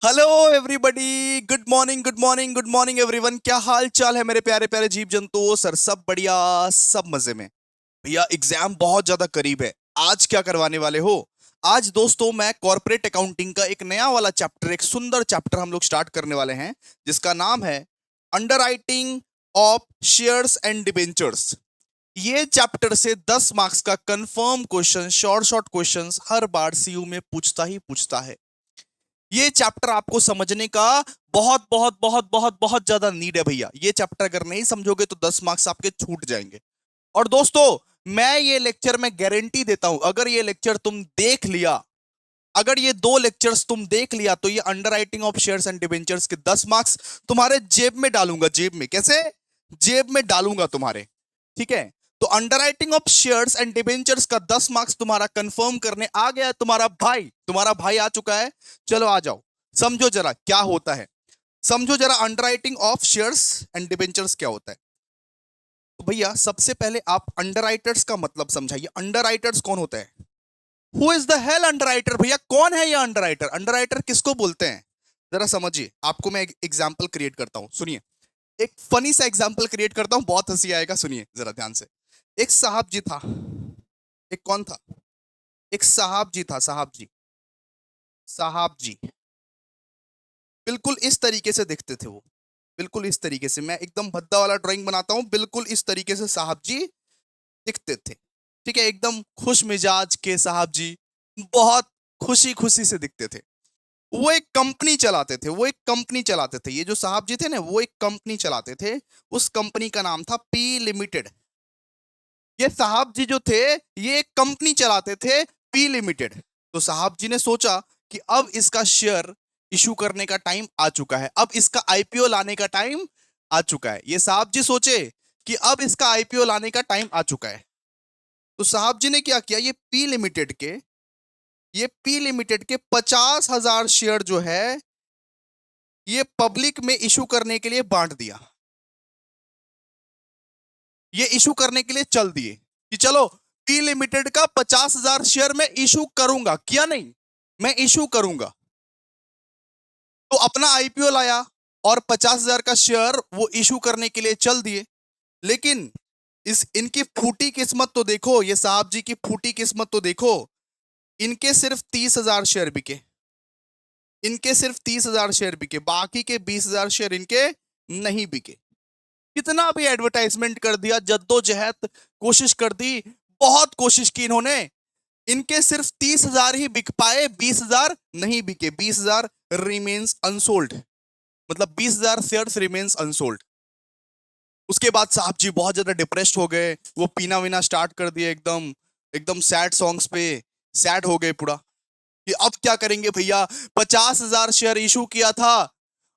Hello everybody, good morning good morning good morning everyone. क्या हाल चाल है मेरे प्यारे प्यारे जीव जंतुओं? सर सब बढ़िया, सब मजे में। भैया एग्जाम बहुत ज्यादा करीब है। आज क्या करवाने वाले हो? आज दोस्तों मैं कॉर्पोरेट अकाउंटिंग का एक नया वाला चैप्टर, एक सुंदर चैप्टर हम लोग स्टार्ट करने वाले हैं, जिसका नाम है underwriting of shares and debentures. ये चैप्टर से 10 मार्क्स का confirm question, short short questions हर बार सीयू में पूछता ही पूछता है। ये चैप्टर आपको समझने का बहुत बहुत बहुत बहुत बहुत ज्यादा नीड है भैया। ये चैप्टर अगर नहीं समझोगे तो 10 मार्क्स आपके छूट जाएंगे। और दोस्तों, मैं ये लेक्चर में गारंटी देता हूं, अगर ये लेक्चर तुम देख लिया, अगर ये 2 लेक्चर्स तुम देख लिया, तो ये underwriting of shares and debentures के 10 मार्क्स तुम्हारे जेब में डालूंगा। जेब में कैसे? जेब में डालूंगा तुम्हारे। ठीक है? तो underwriting of shares and debentures का 10 मार्क्स तुम्हारा कंफर्म करने आ गया है। तुम्हारा भाई आ चुका है। चलो आ जाओ, समझो जरा क्या होता है। समझो जरा underwriting of shares and debentures क्या होता है। तो भैया सबसे पहले आप अंडरराइटर्स का मतलब समझाइए। अंडरराइटर्स कौन होता है? Who is the hell underwriter? भैया कौन है ये अंडरराइटर? अंडरराइटर किसको बोलते हैं? जरा समझिए। आपको मैं एक एग्जांपल क्रिएट करता हूं, सुनिए। एक फनी सा एग्जांपल क्रिएट करता हूं, बहुत हंसी आएगा, सुनिए जरा ध्यान से। एक साहब जी था। एक कौन था? एक साहब जी था, साहब जी। साहब जी बिल्कुल इस तरीके से दिखते थे वो। बिल्कुल इस तरीके से, मैं एकदम भद्दा वाला ड्राइंग बनाता हूं, बिल्कुल इस तरीके से साहब जी दिखते थे। ठीक है? एकदम खुश मिजाज के साहब जी, बहुत खुशी खुशी से दिखते थे। वो एक कंपनी चलाते थे, वो एक कंपनी चलाते थे। ये जो साहब जी थे ना, वो एक कंपनी चलाते थे। उस कंपनी का नाम था पी लिमिटेड। ये साहब जी जो थे, ये एक कंपनी चलाते थे, पी लिमिटेड। तो साहब जी ने सोचा कि अब इसका शेयर इशू करने का टाइम आ चुका है, अब इसका आईपीओ लाने का टाइम आ चुका है। ये साहब जी सोचे कि अब इसका आईपीओ लाने का टाइम आ चुका है। तो साहब जी ने क्या किया, ये पी लिमिटेड के 50,000 शेयर जो है, ये पब्लिक में इशू करने के लिए बांट दिया। ये इशू करने के लिए चल दिए कि चलो टी लिमिटेड का 50,000 शेयर में इशू करूंगा, किया नहीं, मैं इशू करूंगा। तो अपना आईपीओ लाया और 50,000 का शेयर वो इशू करने के लिए चल दिए। लेकिन इस इनकी फूटी किस्मत तो देखो, ये साहब जी की फूटी किस्मत तो देखो। इनके सिर्फ 30,000 शेयर बिके। इनके सिर्फ 30,000 शेयर बिके, बाकी के 20,000 शेयर इनके नहीं बिके। कितना भी एडवर्टाइजमेंट कर दिया, जद्दोजहद कोशिश कर दी, बहुत कोशिश की इन्होंने, इनके सिर्फ 30,000 ही बिक पाए, 20,000 नहीं बिके। 20,000 रिमेन्स अनसोल्ड, मतलब 20,000 शेयर्स रिमेन्स अनसोल्ड। उसके बाद साहब जी बहुत ज्यादा डिप्रेस्ड हो गए, वो पीना वीना स्टार्ट कर दिए, एकदम एकदम सैड सॉन्ग्स पे सैड हो गए पूरा, कि अब क्या करेंगे भैया। 50,000 शेयर इशू किया था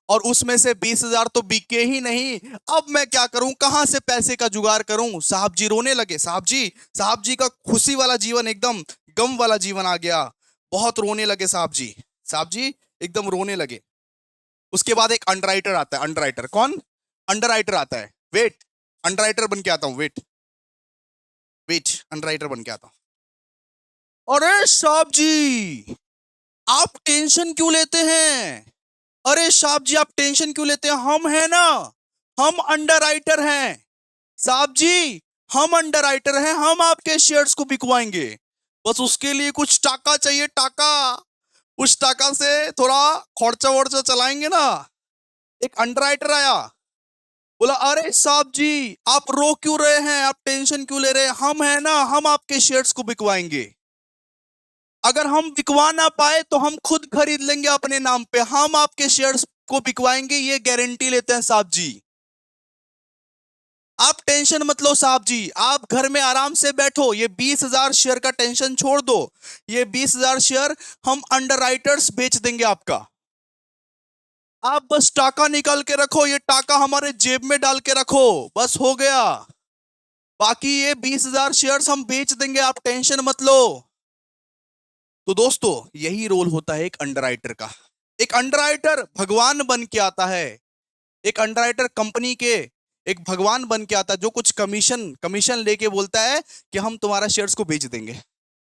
और उसमें से 20,000 तो बिके ही नहीं। अब मैं क्या करूं, कहां से पैसे का जुगाड़ करूं? साहब जी रोने लगे। साहब जी का खुशी वाला जीवन एकदम गम वाला जीवन आ गया। बहुत रोने लगे साहब जी। साहब जी एकदम रोने लगे। उसके बाद एक अंडरराइटर आता है। अंडरराइटर कौन? अंडरराइटर आता है। वेट, अंडरराइटर बन के आता हूं, वेट वेट, अंडरराइटर बन के आता हूं। अरे साहब जी, आप टेंशन क्यों लेते हैं? अरे साहब जी आप टेंशन क्यों लेते हैं? हम हैं ना, हम अंडरराइटर हैं। साहब जी हम अंडरराइटर हैं, हम आपके शेयर्स को बिकवाएंगे। बस उसके लिए कुछ टाका चाहिए, टाका। उस टाका से थोड़ा खर्चा वर्चा चलाएंगे ना। एक अंडरराइटर आया, बोला अरे साहब जी आप रो क्यों रहे हैं, आप टेंशन क्यों ले रहे हैं? हम हैं ना, हम आपके शेयर्स को बिकवाएंगे। अगर हम बिकवा ना पाए तो हम खुद खरीद लेंगे अपने नाम पे, हम आपके शेयर्स को बिकवाएंगे, ये गारंटी लेते हैं साहब जी। आप टेंशन मत लो साहब जी, आप घर में आराम से बैठो, ये 20,000 शेयर का टेंशन छोड़ दो। ये 20,000 शेयर हम अंडरराइटर्स बेच देंगे आपका। आप बस टाका निकाल के रखो, ये टाका हमारे जेब में डाल के रखो, बस हो गया। बाकी ये 20,000 शेयर्स हम बेच देंगे, आप टेंशन मत लो। तो दोस्तों यही रोल होता है एक अंडरराइटर का। एक अंडरराइटर भगवान बन के आता है। एक अंडरराइटर कंपनी के एक भगवान बन के आता है, जो कुछ कमीशन कमीशन लेके बोलता है कि हम तुम्हारा शेयर्स को बेच देंगे,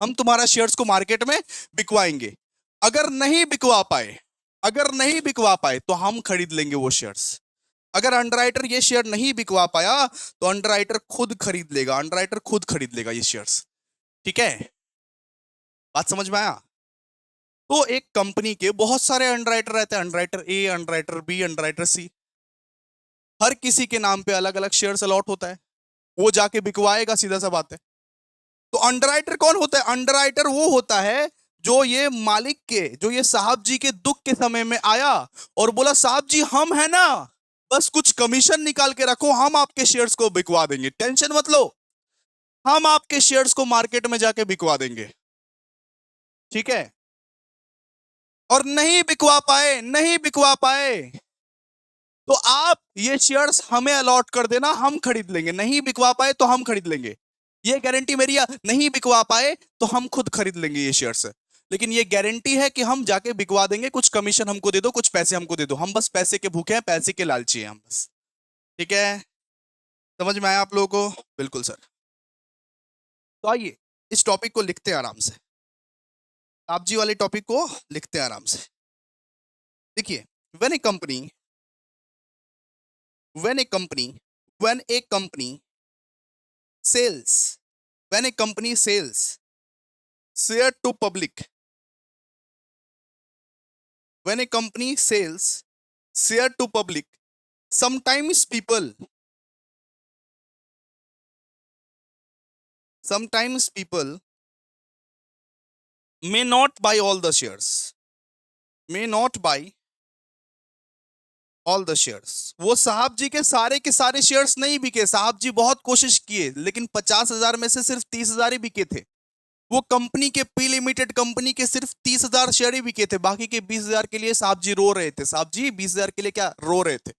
हम तुम्हारा शेयर्स को मार्केट में बिकवाएंगे। अगर नहीं बिकवा पाए, अगर नहीं बिकवा पाए तो हम खरीद लेंगे वो शेयर्स। अगर अंडरराइटर ये शेयर नहीं बिकवा पाया तो अंडरराइटर खुद खरीद लेगा, अंडरराइटर खुद खरीद लेगा ये शेयर्स। ठीक है, बात समझ में आया? तो एक कंपनी के बहुत सारे अंडरराइटर रहते हैं, अंडरराइटर ए, अंडरराइटर बी, अंडरराइटर सी। हर किसी के नाम पे अलग अलग शेयर्स अलॉट होता है, वो जाके बिकवाएगा, सीधा सा बात है। तो अंडरराइटर कौन होता है? अंडरराइटर वो होता है जो ये मालिक के, जो ये साहब जी के दुख के समय में आया और बोला साहब जी हम है ना, बस कुछ कमीशन निकाल के रखो, हम आपके शेयर्स को बिकवा देंगे, टेंशन मत लो, हम आपके शेयर्स को मार्केट में जाके बिकवा देंगे। ठीक है, और नहीं बिकवा पाए, नहीं बिकवा पाए तो आप ये शेयर्स हमें अलॉट कर देना, हम खरीद लेंगे। नहीं बिकवा पाए तो हम खरीद लेंगे, ये गारंटी मेरी है। नहीं बिकवा पाए तो हम खुद खरीद लेंगे ये शेयर्स, लेकिन ये गारंटी है कि हम जाके बिकवा देंगे, कुछ कमीशन हमको दे दो, कुछ पैसे हमको दे दो, हम बस पैसे के भूखे हैं, पैसे के लालची हैं हम बस। ठीक है, समझ में आया आप लोगों को? बिल्कुल सर। तो आइए इस टॉपिक को लिखते हैं आराम से, आप जी वाले टॉपिक को लिखते हैं आराम से। देखिए, when A company when a company when a company sells when a company sells share to public when a company sells share to public, sometimes people may not buy all the shares, may not buy all the shares. वो साहब जी के सारे shares नहीं बिके, साहब जी बहुत कोशिश किए, लेकिन 50,000 में से सिर्फ 30,000 ही बिके थे। वो कंपनी के, पी लिमिटेड कंपनी के सिर्फ 30,000 शेयर ही बिके थे, बाकी के 20,000 के लिए साहब जी रो रहे थे, साहब जी 20,000 के लिए क्या रो रहे थे।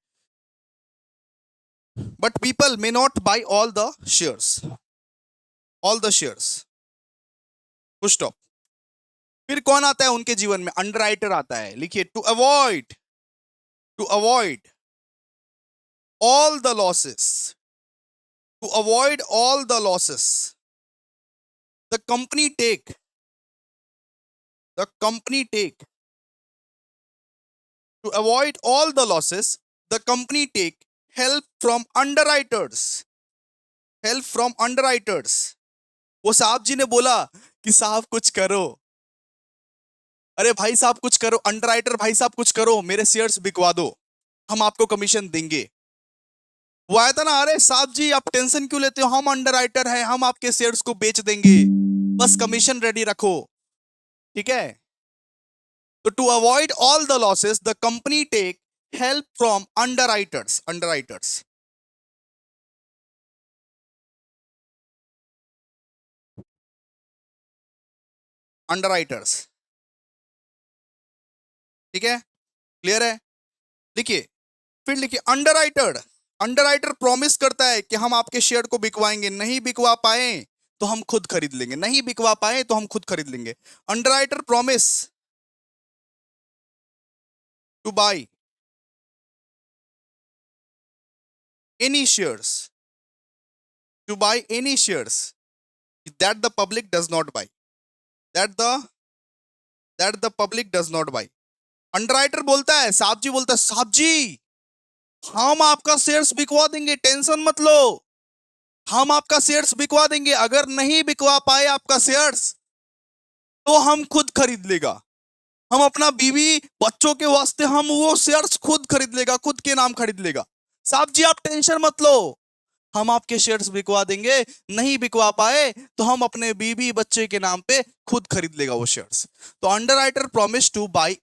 But people may not buy all the shares, all the shares, full stop. फिर कौन आता है उनके जीवन में? अंडरराइटर आता है। लिखिए, to avoid all the losses, to avoid all the losses the company take the company take to avoid all the losses, the company take help from underwriters, help from underwriters। वो साहब जी ने बोला कि साहब कुछ करो, अरे भाई साहब कुछ करो, अंडरराइटर भाई साहब कुछ करो, मेरे शेयर्स बिकवा दो, हम आपको कमीशन देंगे। वो आया था ना, अरे साहब जी आप टेंशन क्यों लेते हो, हम अंडरराइटर हैं, हम आपके शेयर्स को बेच देंगे, बस कमीशन रेडी रखो। ठीक है, so to avoid all the losses, the company take help from underwriters, underwriters। ठीक है, क्लियर है? लिखिए, फिर लिखिए, अंडरराइटर प्रॉमिस करता है कि हम आपके शेयर को बिकवाएंगे, नहीं बिकवा पाए तो हम खुद खरीद लेंगे, नहीं बिकवा पाए तो हम खुद खरीद लेंगे। Underwriter promise to buy any shares, to buy any shares that the public does not buy, that the public does not buy। Underwriter बोलता है, साहब जी बोलता है, साहब जी हम आपका शेयर्स बिकवा देंगे, टेंशन मत लो, हम आपका शेयर्स बिकवा देंगे, अगर नहीं बिकवा पाए आपका शेयर्स तो हम खुद खरीद लेगा, हम अपना बीवी बच्चों के वास्ते हम वो शेयर्स खुद खरीद लेगा, खुद के नाम खरीद लेगा। साहब जी आप टेंशन मत लो, हम आपके शेयर्स बिकवा देंगे, नहीं बिकवा पाए तो हम अपने बीवी बच्चे के नाम पे खुद खरीद लेगा वो शेयर्स। तो underwriter promise to buy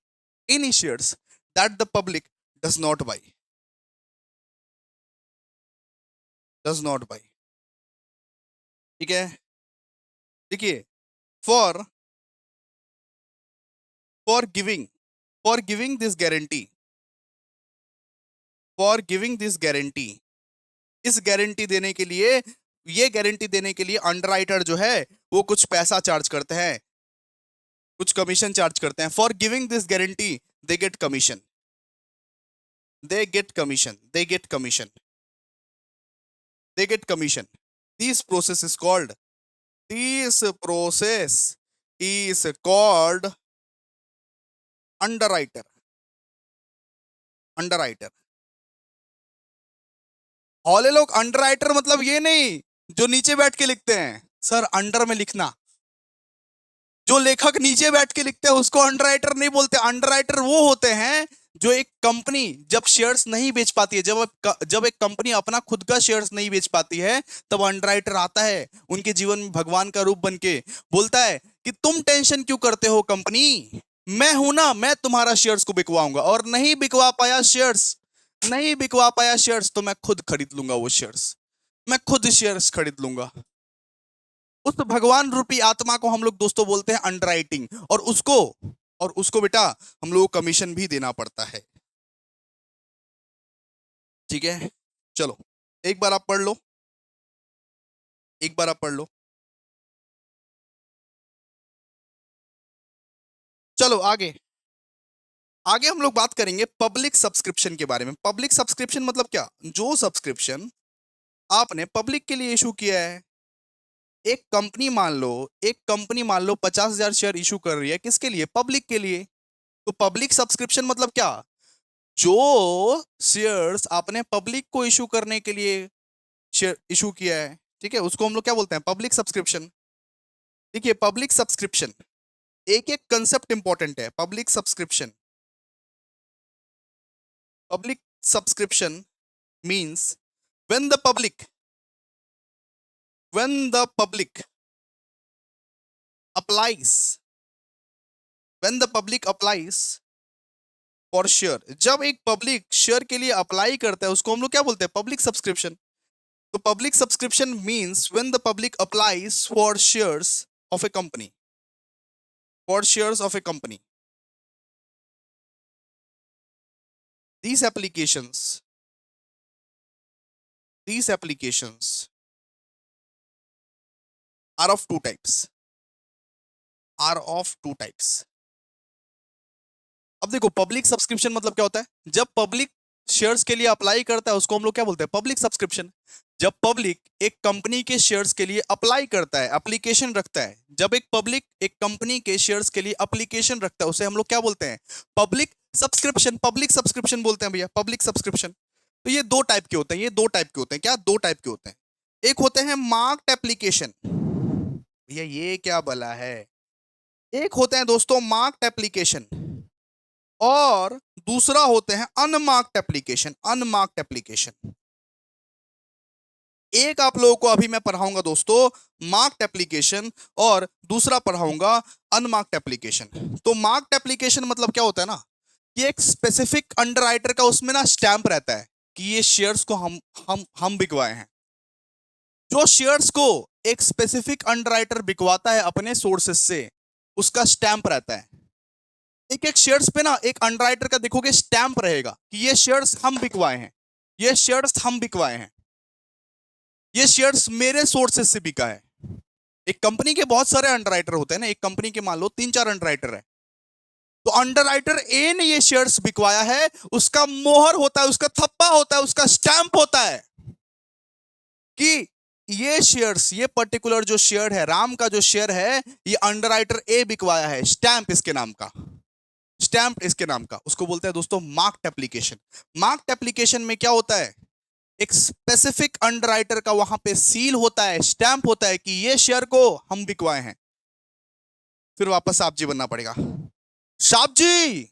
any shares that the public does not buy, does not buy. ठीक है, देखिए, for for giving for giving this guarantee, for giving this guarantee, इस गारंटी देने के लिए, ये गारंटी देने के लिए अंडरराइटर जो है वो कुछ पैसा चार्ज करते हैं, कुछ कमीशन चार्ज करते हैं। For giving this guarantee they get commission, they get commission, they get commission, they get commission. This process is called, this process is called underwriter, underwriter. हौले लोग अंडरराइटर मतलब ये नहीं जो नीचे बैठ के लिखते हैं, सर अंडर में लिखना। जो लेखक नीचे बैठ के लिखते हैं उसको अंडरराइटर नहीं बोलते। अंडरराइटर वो होते हैं जो एक कंपनी जब शेयर्स नहीं बेच पाती है, जब एक कंपनी अपना खुद का शेयर्स नहीं बेच पाती है, तब अंडरराइटर आता है उनके जीवन में भगवान का रूप बन के, बोलता है कि तुम टेंशन क्यों करते हो कंपनी, मैं हूं ना, मैं तुम्हारा शेयर्स को बिकवाऊंगा, और नहीं बिकवा पाया शेयर्स, नहीं बिकवा पाया शेयर्स तो मैं खुद खरीद लूंगा वो शेयर्स, मैं खुद शेयर्स खरीद लूंगा। उस भगवान रूपी आत्मा को हम लोग दोस्तों बोलते हैं अंडरराइटिंग, और उसको बेटा हम लोगों को कमीशन भी देना पड़ता है। ठीक है, चलो एक बार आप पढ़ लो, एक बार आप पढ़ लो। चलो आगे, आगे हम लोग बात करेंगे पब्लिक सब्सक्रिप्शन के बारे में। पब्लिक सब्सक्रिप्शन मतलब क्या? जो सब्सक्रिप्शन आपने पब्लिक के लिए इशू किया है। एक कंपनी मान लो, एक कंपनी मान लो 50,000 शेयर इशू कर रही है, किसके लिए? पब्लिक के लिए। तो पब्लिक सब्सक्रिप्शन मतलब क्या? जो शेयर्स आपने पब्लिक को इशू करने के लिए शेयर इशू किया है, ठीक है, उसको हम लोग क्या बोलते हैं? Public subscription. देखिए पब्लिक सब्सक्रिप्शन, एक एक कंसेप्ट इंपॉर्टेंट है। Public subscription, public subscription means when the public, when the public applies, when the public applies for share, जब एक पब्लिक शेयर के लिए अप्लाई करता है उसको हम लोग क्या बोलते हैं? Public subscription. तो public subscription means when the public applies for shares of a company, for shares of a company. These applications, these applications are of two types, are of two types। अब देखो public subscription मतलब क्या होता है? जब public shares के लिए apply करता है उसको हम लोग क्या बोलते हैं? Public subscription. जब पब्लिक एक कंपनी के शेयर्स के लिए अप्लाई करता है, एप्लीकेशन रखता है, जब एक पब्लिक एक कंपनी के शेयर्स के लिए एप्लीकेशन रखता है, उसे हम लोग क्या बोलते हैं? Public subscription. पब्लिक सब्सक्रिप्शन बोलते हैं भैया, पब्लिक सब्सक्रिप्शन। तो ये दो टाइप के होते हैं, ये दो टाइप के होते हैं। क्या? दो टाइप के होते हैं। एक होते हैं मार्क्ड एप्लीकेशन, भैया ये क्या बला है, एक होते हैं दोस्तों मार्क्ड एप्लीकेशन, और दूसरा होते हैं अनमार्क्ड एप्लीकेशन, अनमार्क्ड एप्लीकेशन। एक आप लोगों को अभी मैं पढ़ाऊंगा दोस्तों मार्क्ड एप्लीकेशन, और दूसरा पढ़ाऊंगा अनमार्क्ड एप्लीकेशन। तो मार्क्ड एप्लीकेशन मतलब क्या होता है ना, कि एक स्पेसिफिक अंडरराइटर का उसमें ना स्टैंप रहता है कि ये शेयर्स को हम बिकवाए हैं। जो शेयर्स को एक स्पेसिफिक अंडरराइटर बिकवाता है अपने सोर्सेस से, उसका स्टैंप रहता है। एक एक शेयर्स पे ना एक अंडरराइटर का देखोगे स्टैंप रहेगा कि ये शेयर्स हम बिकवाए हैं, ये शेयर्स हम बिकवाए हैं, ये शेयर्स मेरे सोर्सेस से बिका है। एक कंपनी के बहुत सारे अंडरराइटर होते हैं ना, एक कंपनी के मान लो 3-4 अंडरराइटर है, तो अंडरराइटर ए ने ये शेयर्स बिकवाया है, उसका मोहर होता है, उसका थप्पा होता है, उसका स्टैंप होता है कि ये शेयर्स, ये पर्टिकुलर जो शेयर है, राम का जो शेयर है, ये अंडरराइटर ए बिकवाया है, स्टैंप इसके नाम का, स्टैंप इसके नाम का। उसको बोलते हैं दोस्तों मार्क्ड एप्लीकेशन। मार्क्ड एप्लीकेशन में क्या होता है? एक स्पेसिफिक अंडरराइटर का वहां पे सील होता है, स्टैंप होता है कि ये शेयर को हम बिकवाए हैं। फिर वापस साहब जी बनना पड़ेगा। साहब जी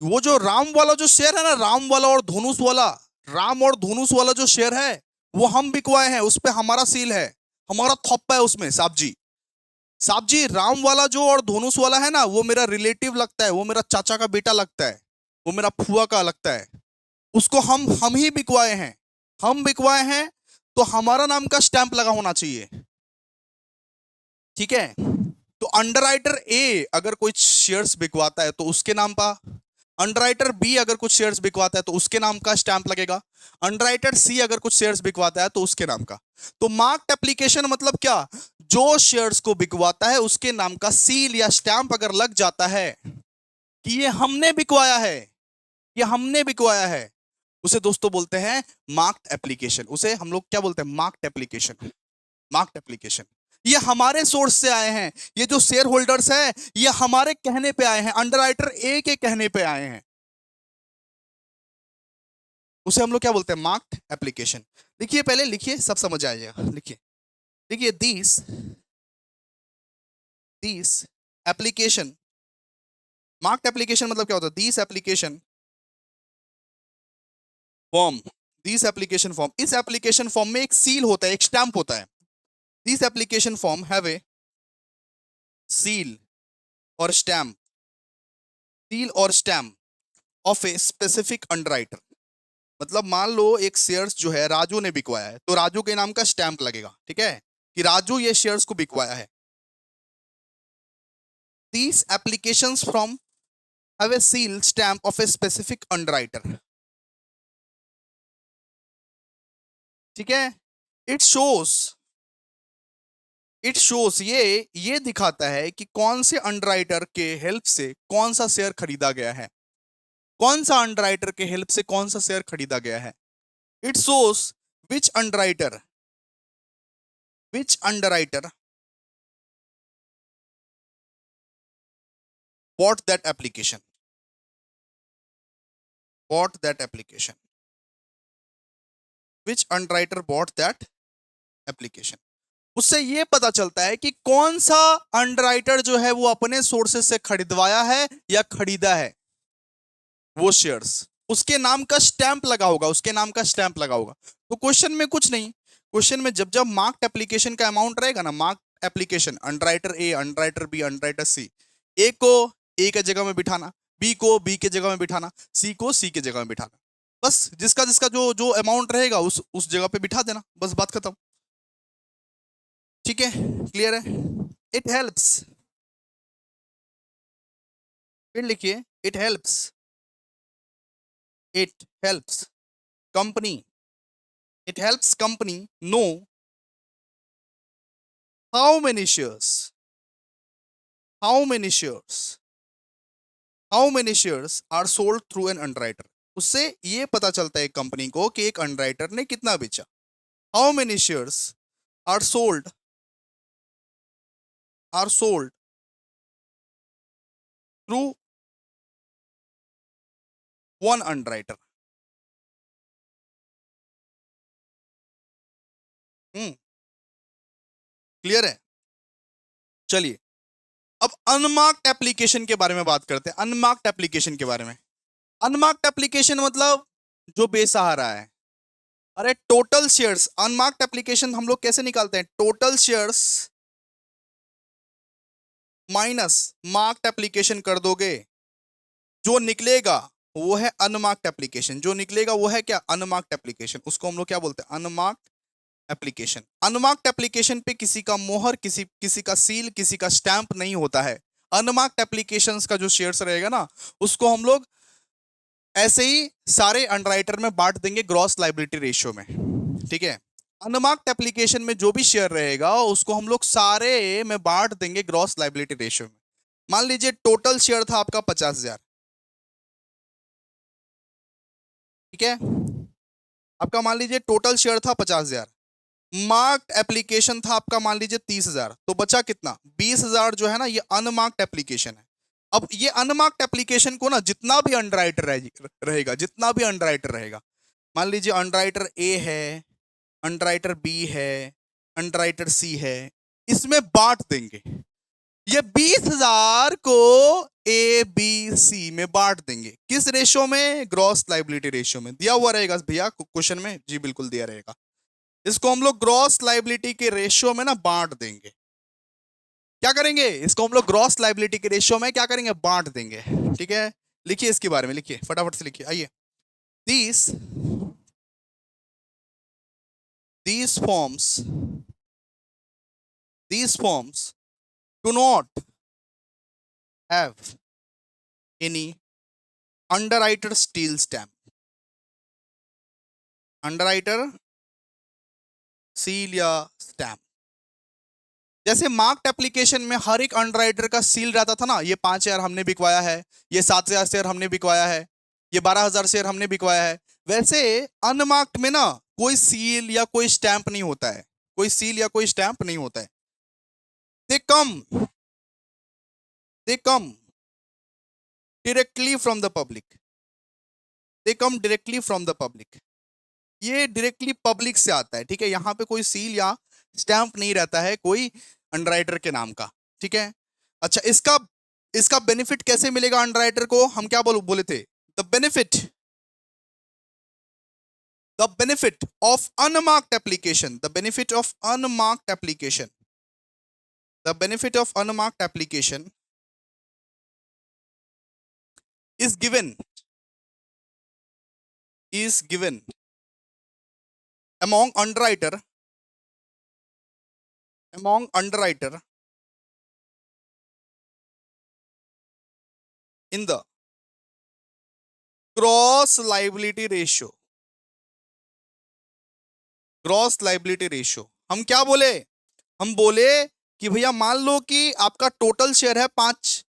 वो जो राम वाला जो शेयर है ना, राम वाला और धनुष वाला, राम और धनुष वाला जो शेयर है वो हम बिकवाए हैं, उस पे हमारा सील है, हमारा थप्पा है उसमें। साहब जी, साहब जी राम वाला जो और धनुष वाला है ना, वो मेरा रिलेटिव लगता है, वो मेरा चाचा का बेटा लगता है, वो मेरा फुआ का लगता है, उसको हम ही बिकवाए हैं, हम बिकवाए हैं, तो हमारा नाम का स्टैंप लगा होना चाहिए। ठीक है, तो अंडरराइटर ए अगर कोई शेयर्स बिकवाता है तो उसके नाम का, अंडरराइटर बी अगर कुछ शेयर्स बिकवाता है तो उसके नाम का स्टैंप लगेगा, अंडरराइटर सी अगर कुछ शेयर्स बिकवाता है तो उसके नाम का। तो मार्क्ड एप्लीकेशन मतलब क्या? जो शेयर्स को बिकवाता है उसके नाम का सील या स्टैंप अगर लग जाता है कि ये हमने बिकवाया है, ये हमने बिकवाया है, उसे दोस्तों बोलते हैं मार्क्ड एप्लीकेशन। उसे हम लोग क्या बोलते हैं? Marked application, marked application. ये हमारे सोर्स से आए हैं, ये जो शेयर होल्डर्स है ये हमारे कहने पे आए हैं, अंडरराइटर ए के कहने पे आए हैं। उसे हम लोग क्या बोलते हैं, मार्क्ड एप्लीकेशन। लिखिए पहले, लिखिए, सब समझ आ जाएगा। लिखिए, देखिए, दिस एप्लीकेशन, मार्क्ड एप्लीकेशन मतलब क्या होता है, this application form, this application form, इस एप्लीकेशन फॉर्म में एक सील होता है, एक स्टैंप होता है। This application form have a seal और स्टैम्प, सील और stamp of a specific underwriter. मतलब मान लो एक शेयर्स जो है राजू ने बिकवाया है, तो राजू के नाम का स्टैंप लगेगा, ठीक है, कि राजू ये शेयर्स को बिकवाया है। These applications from have a seal stamp of a specific underwriter, ठीक है। इट शोस, ये दिखाता है कि कौन से अंडरराइटर के हेल्प से कौन सा शेयर खरीदा गया है, कौन सा अंडरराइटर के हेल्प से कौन सा शेयर खरीदा गया है। It shows which underwriter, which underwriter bought that application, bought that application, which underwriter bought that application। उससे ये पता चलता है कि कौन सा अंडरराइटर जो है वो अपने सोर्सेस से खरीदवाया है या खरीदा है वो शेयर्स, उसके नाम का स्टैंप लगा होगा, उसके नाम का स्टैंप लगा होगा। तो क्वेश्चन में कुछ नहीं, क्वेश्चन में जब जब मार्क्ड एप्लीकेशन का अमाउंट रहेगा ना, मार्क्ड एप्लीकेशन, अंडरराइटर ए, अंडरराइटर बी, अंडरराइटर सी, ए को ए के जगह में बिठाना, बी को बी के जगह में बिठाना, सी को सी के जगह में बिठाना, बस जिसका जिसका जो जो अमाउंट रहेगा उस जगह पे बिठा देना, बस बात खत्म। ठीक है, क्लियर है। इट हेल्प्स, फिर लिखिए, it helps, it helps company, it helps company know how many shares, how many shares, how many shares are sold through an underwriter. उससे ये पता चलता है कंपनी को कि एक अंडरराइटर ने कितना बेचा। How many shares are sold, are sold through one underwriter. Clear है। चलिए, अब अनमार्क्ड एप्लीकेशन के बारे में बात करते हैं, अनमार्क्ड एप्लीकेशन के बारे में। अनमार्क्ड एप्लीकेशन मतलब जो बेसहारा है। अरे टोटल शेयर्स, अनमार्क्ड एप्लीकेशन हम लोग कैसे निकालते हैं, total shares minus marked application कर दोगे, जो निकलेगा वो है अनमार्क्ड एप्लीकेशन, जो निकलेगा वो है क्या, अनमार्क्ड एप्लीकेशन। उसको हम लोग क्या बोलते हैं, अनमार्क्ड एप्लीकेशन। अनमार्क्ड एप्लीकेशन पे किसी का मोहर, किसी किसी का सील, किसी का स्टैंप नहीं होता है। अनमार्क्ड एप्लीकेशंस का जो शेयर्स रहेगा ना, उसको हम लोग ऐसे ही सारे अंडरराइटर में बांट देंगे ग्रॉस लायबिलिटी रेशियो में, ठीक है। अनमार्क्ड एप्लीकेशन में जो भी शेयर रहेगा उसको हम लोग सारे में बांट देंगे ग्रॉस लायबिलिटी रेशियो में। मान लीजिए टोटल शेयर था आपका 50,000, ठीक है, आपका मान लीजिए टोटल शेयर था 50,000, मार्क्ड एप्लीकेशन था आपका मान लीजिए 30,000, तो बचा कितना, 20,000 जो है ना, ये अनमार्क्ड एप्लीकेशन है। अब ये अनमार्क्ड एप्लीकेशन को ना जितना भी अंडरराइटर रहेगा, जितना भी अंडरराइटर रहेगा, मान लीजिए अंडरराइटर ए है, अंडरराइटर बी है, अंडरराइटर सी है, इसमें बांट देंगे। ये 20,000 को ए बी सी में बांट देंगे, किस रेशो में, ग्रॉस लायबिलिटी रेशियो में। दिया हुआ रहेगा भैया क्वेश्चन में, जी बिल्कुल दिया रहेगा। इसको हम लोग ग्रॉस लायबिलिटी के रेशियो में ना बांट देंगे। क्या करेंगे, इसको हम लोग ग्रॉस लायबिलिटी के रेशियो में क्या करेंगे, बांट देंगे, ठीक है। लिखिए इसके बारे में, लिखिए फटाफट से लिखिए, आइए। These these forms, these forms do not have any underwriter steel stamp, underwriter seal या स्टैम्प। जैसे मार्क्ड एप्लीकेशन में हर एक अंडरराइटर का सील रहता था ना, ये 5,000 हमने बिकवाया है, ये 7,000 शेयर हमने बिकवाया है, ये 12,000 शेयर हमने बिकवाया है। वैसे अनमार्क्ड में ना कोई सील या कोई स्टैंप नहीं होता है, कोई सील या कोई स्टैंप नहीं होता है। They come, they come directly from the public, they come directly from the public. ये डायरेक्टली पब्लिक से आता है, ठीक है। यहाँ पे कोई सील या स्टैंप नहीं रहता है कोई अंडरराइटर के नाम का, ठीक है। अच्छा, इसका इसका बेनिफिट कैसे मिलेगा अंडरराइटर को? हम क्या बोले थे? The benefit, the benefit of unmarked application, the benefit of unmarked application, the benefit of unmarked application is given, is given among underwriter, among underwriter in the gross liability ratio, gross liability ratio। हम क्या बोले? हम बोले कि भैया मान लो कि आपका टोटल शेयर है 5,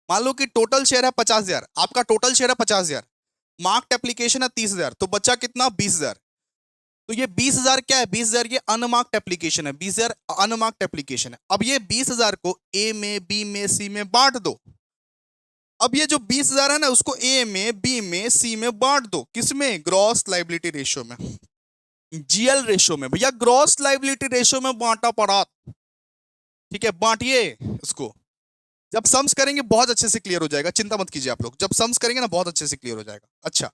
मान लो कि टोटल शेयर है 50,000, आपका टोटल शेयर है 50,000, मार्क्ड एप्लीकेशन है 30,000, तो बचा कितना? 20,000। तो ये 20,000 क्या है? 20,000 ये अनमार्क्ड एप्लीकेशन है, 20,000 अनमार्क्ड एप्लीकेशन है। अब ये 20,000 को ए में, बी में, सी में बांट दो। अब ये जो 20,000 है ना, उसको ए में, बी में, सी में बांट दो। किसमें? ग्रॉस लाइबिलिटी रेशियो में, जीएल रेशियो में। भैया ग्रॉस लाइबिलिटी रेशियो में बांटा पड़ा, ठीक है। बांटिए उसको। जब सम्स करेंगे बहुत अच्छे से क्लियर हो जाएगा, चिंता मत कीजिए आप लोग। जब सम्स करेंगे ना बहुत अच्छे से क्लियर हो जाएगा। अच्छा,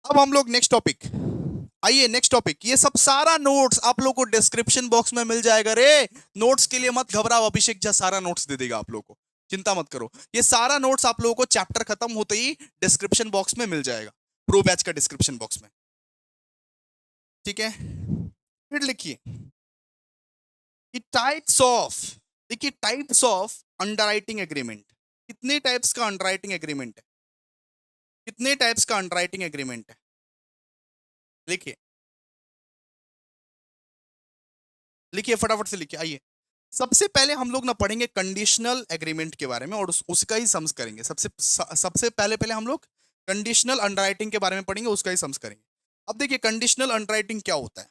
अब हम लोग नेक्स्ट टॉपिक, आइए नेक्स्ट टॉपिक। ये सब सारा नोट्स आप लोग को डिस्क्रिप्शन बॉक्स में मिल जाएगा रे। नोट्स के लिए मत घबराओ, अभिषेक झा सारा नोट्स दे देगा आप लोग को, चिंता मत करो। ये सारा नोट्स आप लोगों को चैप्टर खत्म होते ही डिस्क्रिप्शन बॉक्स में मिल जाएगा, प्रो बैच का डिस्क्रिप्शन बॉक्स में, ठीक है। फिर लिखिए कि टाइप्स ऑफ, देखिए टाइप्स ऑफ अंडरराइटिंग एग्रीमेंट। कितने टाइप्स का अंडरराइटिंग एग्रीमेंट है? कितने टाइप्स का अंडरराइटिंग एग्रीमेंट है? लिखिए, लिखिए फटाफट से लिखिए। आइए, सबसे पहले हम लोग ना पढ़ेंगे कंडीशनल एग्रीमेंट के बारे में और उसका ही सम्स करेंगे। सबसे पहले पहले हम लोग कंडीशनल अंडरराइटिंग के बारे में पढ़ेंगे, उसका ही सम्स करेंगे। अब देखिए कंडीशनल अंडरराइटिंग क्या होता है।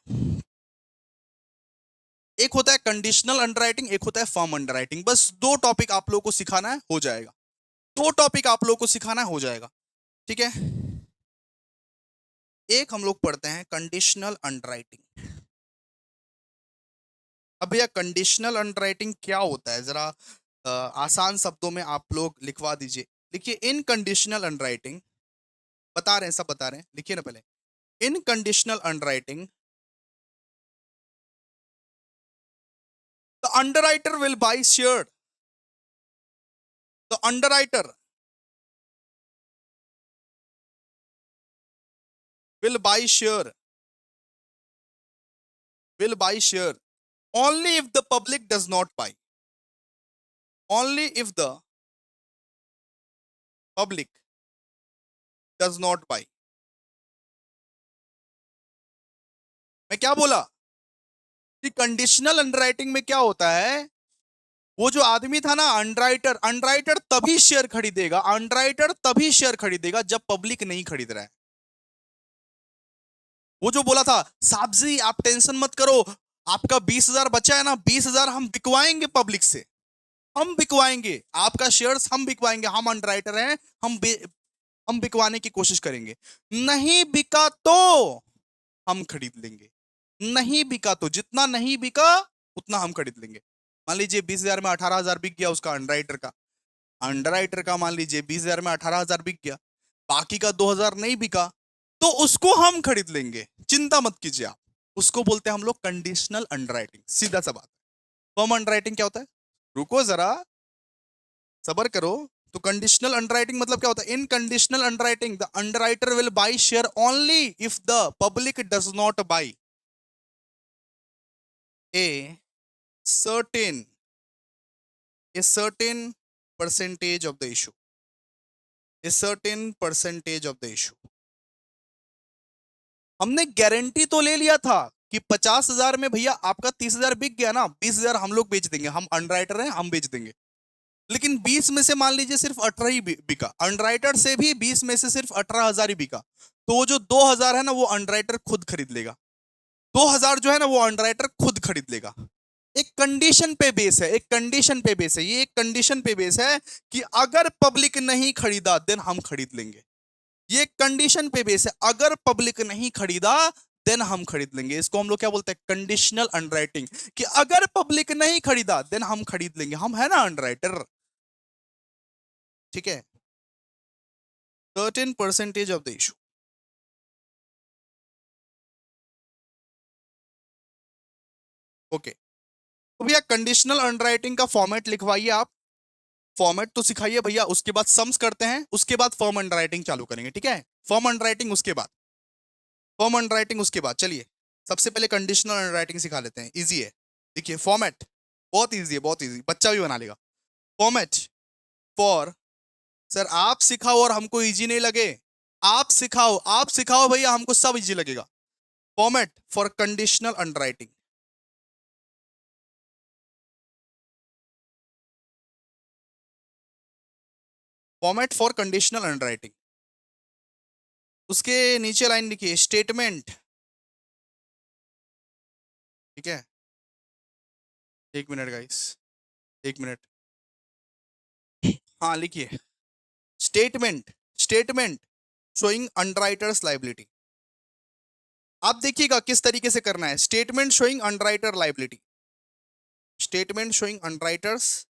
एक होता है कंडीशनल अंडरराइटिंग, एक होता है फर्म अंडरराइटिंग। बस दो टॉपिक आप लोगों को सिखाना है, हो जाएगा। दो टॉपिक आप लोगों को सिखाना है, हो जाएगा, ठीक है। एक हम लोग पढ़ते हैं कंडीशनल अंडरराइटिंग। अब भैया कंडीशनल अंडरराइटिंग क्या होता है, जरा आसान शब्दों में आप लोग लिखवा दीजिए। लिखिए, इन कंडीशनल अंडरराइटिंग, बता रहे हैं सब बता रहे हैं, लिखिए ना पहले। In conditional underwriting the underwriter will buy share, the underwriter will buy share, will buy share only if the public does not buy, only if the public does not buy। मैं क्या बोला कि कंडीशनल अंडरराइटिंग में क्या होता है? वो जो आदमी था ना अंडरराइटर, अंडरराइटर तभी शेयर खरीदेगा, अंडरराइटर तभी शेयर खरीदेगा जब पब्लिक नहीं खरीद रहा है। वो जो बोला था साहब जी आप टेंशन मत करो, आपका 20,000 बचा है ना, 20,000 हम बिकवाएंगे पब्लिक से, हम बिकवाएंगे आपका शेयर्स, हम बिकवाएंगे, हम अंडरराइटर हैं, हम बिकवाने की कोशिश करेंगे। नहीं बिका तो हम खरीद लेंगे, नहीं बिका तो, जितना नहीं बिका उतना हम खरीद लेंगे। मान लीजिए 20,000 में 18,000 बिक गया उसका अंडरराइटर का, अंडरराइटर का मान लीजिए 20,000 में 18,000 बिक गया, बाकी का 2,000 नहीं बिका, तो उसको हम खरीद लेंगे, चिंता मत कीजिए आप। उसको बोलते हैं हम लोग कंडीशनल अंडरराइटिंग, सीधा सा बात। फर्म अंडरराइटिंग क्या होता है? रुको जरा, सबर करो। तो कंडीशनल अंडरराइटिंग मतलब क्या होता है? In conditional underwriting the underwriter will buy share only if the public does not buy a certain a certain percentage of the issue, a certain percentage of the issue। हमने guarantee तो ले लिया था कि 50,000 में भैया आपका 30,000 बिक गया ना, 20,000 हम लोग बेच देंगे, हम अंडरराइटर हैं, हम बेच देंगे। लेकिन 20 में से मान लीजिए सिर्फ 18 ही बिका, अंडरराइटर से भी 20 में से सिर्फ 18,000 ही बिका, तो वो जो 2,000 है ना वो अंडरराइटर खुद खरीद लेगा, 2,000 जो है ना वो अंडरराइटर खुद खरीद लेगा। एक कंडीशन पे बेस है, एक कंडीशन पे बेस है, ये एक कंडीशन पे बेस है कि अगर पब्लिक नहीं खरीदा देन हम खरीद लेंगे। ये कंडीशन पे बेस है, अगर पब्लिक नहीं खरीदा देन हम खरीद लेंगे। इसको हम लोग क्या बोलते हैं, कंडीशनल अंडरराइटिंग, कि अगर पब्लिक नहीं खरीदा देन हम खरीद लेंगे, हम है ना अंडरराइटर। ठीक है, 13% ऑफ द इशू। ओके, तो भैया कंडीशनल अंडरराइटिंग का फॉर्मेट लिखवाइए आप, फॉर्मेट तो सिखाइए भैया, उसके बाद सम्स करते हैं, उसके बाद फर्म अंडरराइटिंग चालू करेंगे। ठीक है, फर्म अंडरराइटिंग उसके बाद, फर्म अंडरराइटिंग उसके बाद। चलिए सबसे पहले कंडीशनल अंडरराइटिंग सिखा लेते हैं, इजी है। देखिए फॉर्मेट बहुत इजी है, बहुत इजी, बच्चा भी बना लेगा। फॉर्मेट फॉर, सर आप सिखाओ और हमको इजी नहीं लगे, आप सिखाओ, आप सिखाओ भैया, हमको सब इजी लगेगा। Format for conditional underwriting, format for conditional underwriting, उसके नीचे लाइन लिखिए स्टेटमेंट। ठीक है, एक मिनट गाइस, एक मिनट, हाँ लिखिए statement, statement showing underwriters liability. आप देखिएगा किस तरीके से करना है, statement showing underwriter liability, statement showing underwriters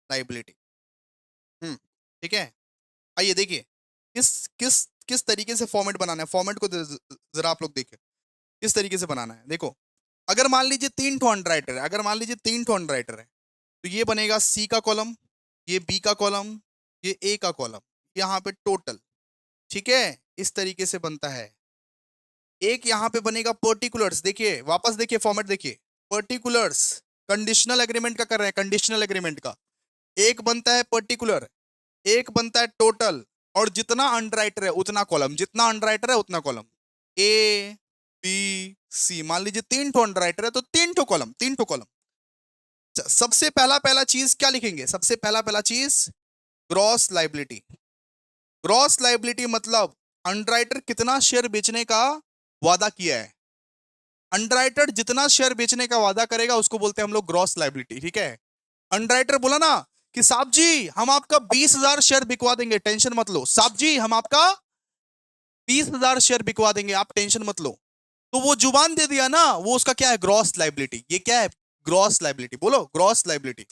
liability. ठीक है, आइए देखिए किस किस किस तरीके से फॉर्मेट बनाना है, फॉर्मेट को जरा आप लोग देखिए किस तरीके से बनाना है। देखो अगर मान लीजिए 3 ठो अंडरराइटर है, अगर मान लीजिए 3 ठो अंडरराइटर है, तो ये बनेगा सी का कॉलम, ये बी का कॉलम, ये ए का कॉलम, यहाँ पे टोटल। ठीक है, इस तरीके से बनता है। एक यहाँ पे बनेगा पर्टिकुलर्स, देखिए वापस देखिए फॉर्मेट देखिए, पर्टिकुलर्स कंडीशनल एग्रीमेंट का कर रहे हैं, कंडीशनल एग्रीमेंट का। एक बनता है पर्टिकुलर, एक बनता है टोटल, और जितना अंडरराइटर है उतना कॉलम, जितना अंडरराइटर है उतना कॉलम। ए बी सी, मान लीजिए 3 ठो अंडरराइटर है तो 3 ठो कॉलम, 3 ठो कॉलम। सबसे पहला पहला चीज क्या लिखेंगे, सबसे पहला पहला चीज ग्रॉस लाइबिलिटी। ग्रॉस लाइबिलिटी मतलब अंडरराइटर कितना शेयर बेचने का वादा किया है, अंडरराइटर जितना शेयर बेचने का वादा करेगा उसको बोलते हैं हम लोग ग्रॉस लाइबिलिटी। ठीक है, अंडरराइटर बोला ना कि साहब जी हम आपका 20,000 शेयर बिकवा देंगे, टेंशन मत लो, साहब जी हम आपका 20,000 शेयर बिकवा देंगे, आप टेंशन मत लो, तो वो जुबान दे दिया ना, वो उसका क्या है, ग्रॉस लाइबिलिटी। ये क्या है, ग्रॉस लाइबिलिटी, बोलो ग्रॉस लाइबिलिटी।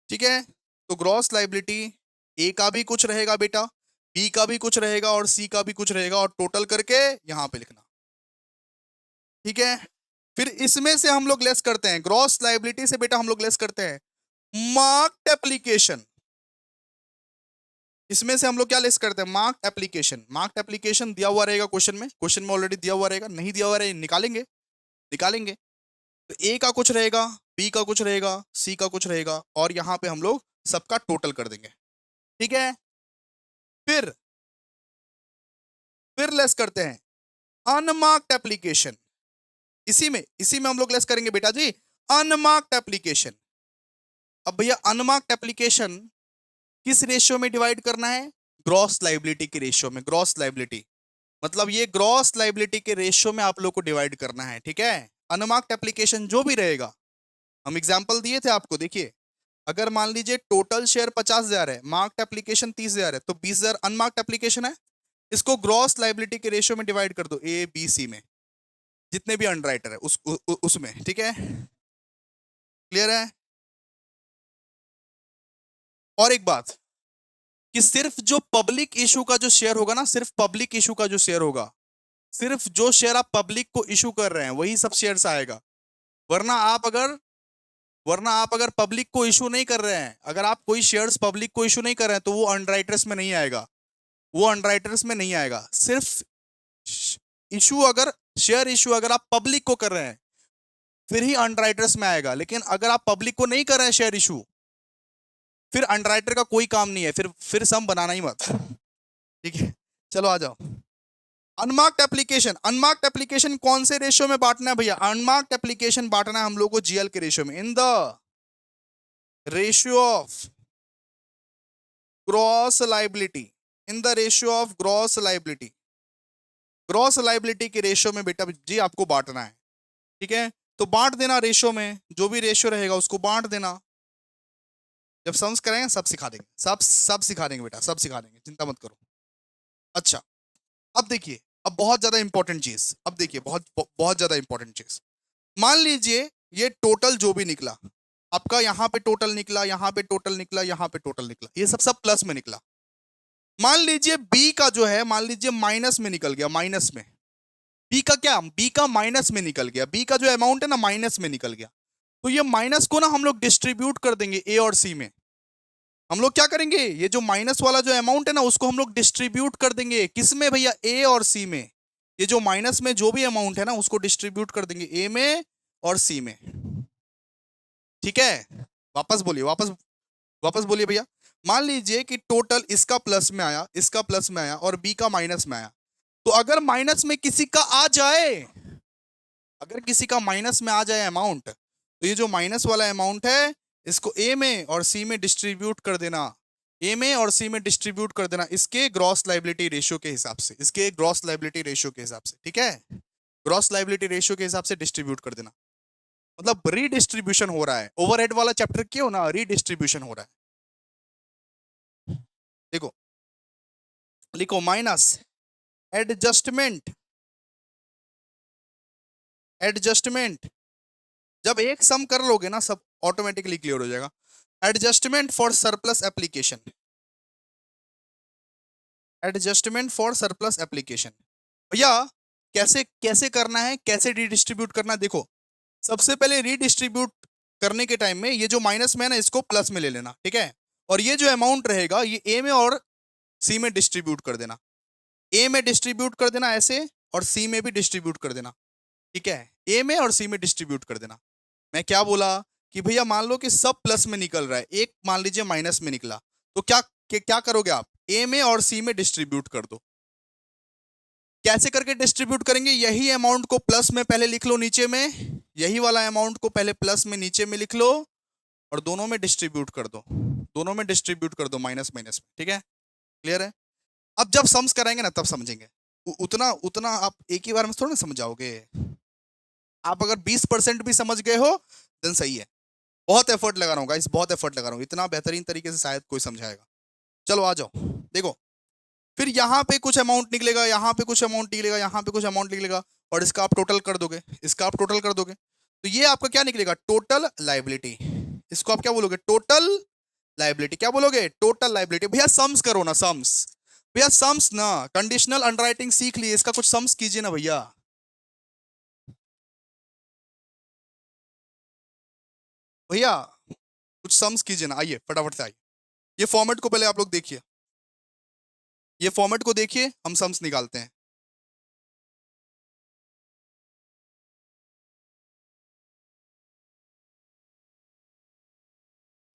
ठीक है, तो ग्रॉस लाइबिलिटी, ए का भी कुछ रहेगा बेटा, बी का भी कुछ रहेगा और सी का भी कुछ रहेगा, और टोटल करके यहां पे लिखना। ठीक है, फिर इसमें से हम लोग लेस करते हैं, ग्रॉस लाइबिलिटी से बेटा हम लोग लेस करते हैं मार्क्ड एप्लीकेशन। इसमें से हम लोग क्या लेस करते हैं, मार्क्ड एप्लीकेशन। मार्क्ड एप्लीकेशन दिया हुआ रहेगा क्वेश्चन में, क्वेश्चन में ऑलरेडी दिया हुआ रहेगा, नहीं दिया हुआ रहेगा निकालेंगे, निकालेंगे। तो ए का कुछ रहेगा, बी का कुछ रहेगा, सी का कुछ रहेगा, और यहां पे हम लोग सबका टोटल कर देंगे। ठीक है, फिर लेस करते हैं अनमार्क्ड एप्लीकेशन। इसी में हम लोग लेस करेंगे बेटा जी, अनमार्क्ड एप्लीकेशन। अब भैया अनमार्क्ड एप्लीकेशन किस रेशियो में डिवाइड करना है, ग्रॉस लाइबिलिटी के रेशियो में। ग्रॉस लाइबिलिटी मतलब ये ग्रॉस लाइबिलिटी के रेशियो में आप लोग को डिवाइड करना है। ठीक है, अनमार्क्ड एप्लीकेशन जो भी रहेगा, हम एग्जांपल दिए थे आपको, देखिए अगर मान लीजिए टोटल शेयर 50,000 है, मार्क्ड एप्लीकेशन 30,000 है, तो 20,000 अनमार्क्ड एप्लीकेशन है, इसको ग्रॉस लाइबिलिटी के रेशियो में डिवाइड कर दो, ए बी सी में, जितने भी अंडरराइटर है उसमें। ठीक है, क्लियर है। और एक बात कि सिर्फ जो पब्लिक इशू का जो शेयर होगा ना, सिर्फ पब्लिक इशू का जो शेयर होगा, सिर्फ जो शेयर आप पब्लिक को इशू कर रहे हैं वही सब शेयर्स आएगा। वरना आप अगर पब्लिक को इशू नहीं कर रहे हैं, अगर आप कोई शेयर्स पब्लिक को इशू नहीं कर रहे हैं, तो वो अंडरराइटर्स में नहीं आएगा, वो अंडरराइटर्स में नहीं आएगा। सिर्फ इशू, अगर शेयर इशू अगर आप पब्लिक को कर रहे हैं फिर ही अंडरराइटर्स में आएगा, लेकिन अगर आप पब्लिक को नहीं कर रहे हैं शेयर इशू, फिर अंडरराइटर का कोई काम नहीं है, फिर सम बनाना ही मत। ठीक है, चलो आ जाओ। अनमार्क्ड एप्लीकेशन, अनमार्क्ड एप्लीकेशन कौन से रेशियो में बांटना है भैया, अनमार्क्ड एप्लीकेशन बांटना है हम लोग को जीएल के रेशियो में, in the ratio of gross liability, in the ratio of gross liability. Gross liability के रेशियो में बेटा जी आपको बांटना है। ठीक है, तो बांट देना रेशियो में, जो भी रेशियो रहेगा उसको बांट देना। जब सम्स करेंगे सब सिखा देंगे, सब सिखा देंगे बेटा, सब सिखा देंगे, चिंता मत करो। अच्छा, अब देखिए, अब बहुत ज्यादा इंपॉर्टेंट चीज, अब देखिए बहुत ज्यादा इंपॉर्टेंट चीज। मान लीजिए ये टोटल जो भी निकला आपका, यहाँ पे टोटल निकला, यहाँ पे टोटल निकला, यहाँ पे टोटल निकला, ये सब सब प्लस में निकला। मान लीजिए बी का जो है, मान लीजिए माइनस में निकल गया, माइनस में। बी का क्या, बी का माइनस में निकल गया, बी का जो अमाउंट है ना माइनस में निकल गया। तो ये माइनस को ना हम लोग डिस्ट्रीब्यूट कर देंगे ए और सी में। हम लोग क्या करेंगे, ये जो माइनस वाला जो अमाउंट है ना उसको हम लोग डिस्ट्रीब्यूट कर देंगे किस में भैया, ए और सी में। ये जो माइनस में जो भी अमाउंट है ना उसको डिस्ट्रीब्यूट कर देंगे ए में और सी में। ठीक है, वापस बोलिए, वापस वापस बोलिए भैया। मान लीजिए कि टोटल इसका प्लस में आया, इसका प्लस में आया और बी का माइनस में आया। तो अगर माइनस में किसी का आ जाए, अगर किसी का माइनस में आ जाए अमाउंट, तो ये जो माइनस वाला अमाउंट है इसको ए में और सी में डिस्ट्रीब्यूट कर देना, ए में और सी में डिस्ट्रीब्यूट कर देना इसके ग्रॉस लायबिलिटी रेशियो के हिसाब से, इसके ग्रॉस लायबिलिटी रेशियो के हिसाब से। ठीक है, ग्रॉस लायबिलिटी रेशियो के हिसाब से डिस्ट्रीब्यूट कर देना। मतलब रीडिस्ट्रीब्यूशन हो रहा है, ओवरहेड वाला चैप्टर क्यों ना, रीडिस्ट्रीब्यूशन हो रहा है। देखो, लिखो माइनस एडजस्टमेंट, एडजस्टमेंट। जब एक सम कर लोगे ना सब ऑटोमेटिकली क्लियर हो जाएगा। Adjustment for surplus application, adjustment for surplus application. भैया कैसे कैसे करना है, कैसे रीडिस्ट्रीब्यूट करना है, देखो। सबसे पहले रीडिस्ट्रीब्यूट करने के टाइम में ये जो माइनस में है ना इसको प्लस में ले लेना, ठीक है। और ये जो अमाउंट रहेगा ये ए में और सी में डिस्ट्रीब्यूट कर देना, ए में डिस्ट्रीब्यूट कर देना ऐसे, और सी में भी डिस्ट्रीब्यूट कर देना। ठीक है, ए में और सी में डिस्ट्रीब्यूट कर देना। मैं क्या बोला कि भैया मान लो कि सब प्लस में निकल रहा है, एक मान लीजिए माइनस में निकला, तो क्या करोगे आप, ए में और सी में डिस्ट्रीब्यूट कर दो। कैसे करके डिस्ट्रीब्यूट करेंगे, यही अमाउंट को प्लस में पहले लिख लो नीचे में, यही वाला अमाउंट को पहले प्लस में नीचे में लिख लो और दोनों में डिस्ट्रीब्यूट कर दो, दोनों में डिस्ट्रीब्यूट कर दो माइनस माइनस में। ठीक है, क्लियर है। अब जब सम्स कराएंगे ना तब समझेंगे, उतना उतना आप एक ही बार में थोड़ा ना समझ जाओगे। आप अगर 20% भी समझ गए हो देन सही है। बहुत एफर्ट लगा रहा हूँ गाइस, बहुत एफर्ट लगा रहा हूँ, इतना बेहतरीन तरीके से शायद कोई समझाएगा। चलो आ जाओ, देखो। फिर यहाँ पे कुछ अमाउंट निकलेगा, यहाँ पे कुछ अमाउंट निकलेगा, यहाँ पे कुछ अमाउंट निकलेगा, और इसका आप टोटल कर दोगे, इसका आप टोटल कर दोगे, तो ये आपका क्या निकलेगा, टोटल लायबिलिटी। इसको आप क्या बोलोगे, टोटल लायबिलिटी। क्या बोलोगे, टोटल लायबिलिटी। भैया सम्स करो ना, सम्स। भैया सम्स ना, कंडीशनल अंडरराइटिंग सीख लिए, इसका कुछ सम्स कीजिए ना भैया। भैया कुछ सम्स कीजिए ना, आइए फटाफट से आइए। ये फॉर्मेट को पहले आप लोग देखिए, ये फॉर्मेट को देखिए, हम सम्स निकालते हैं।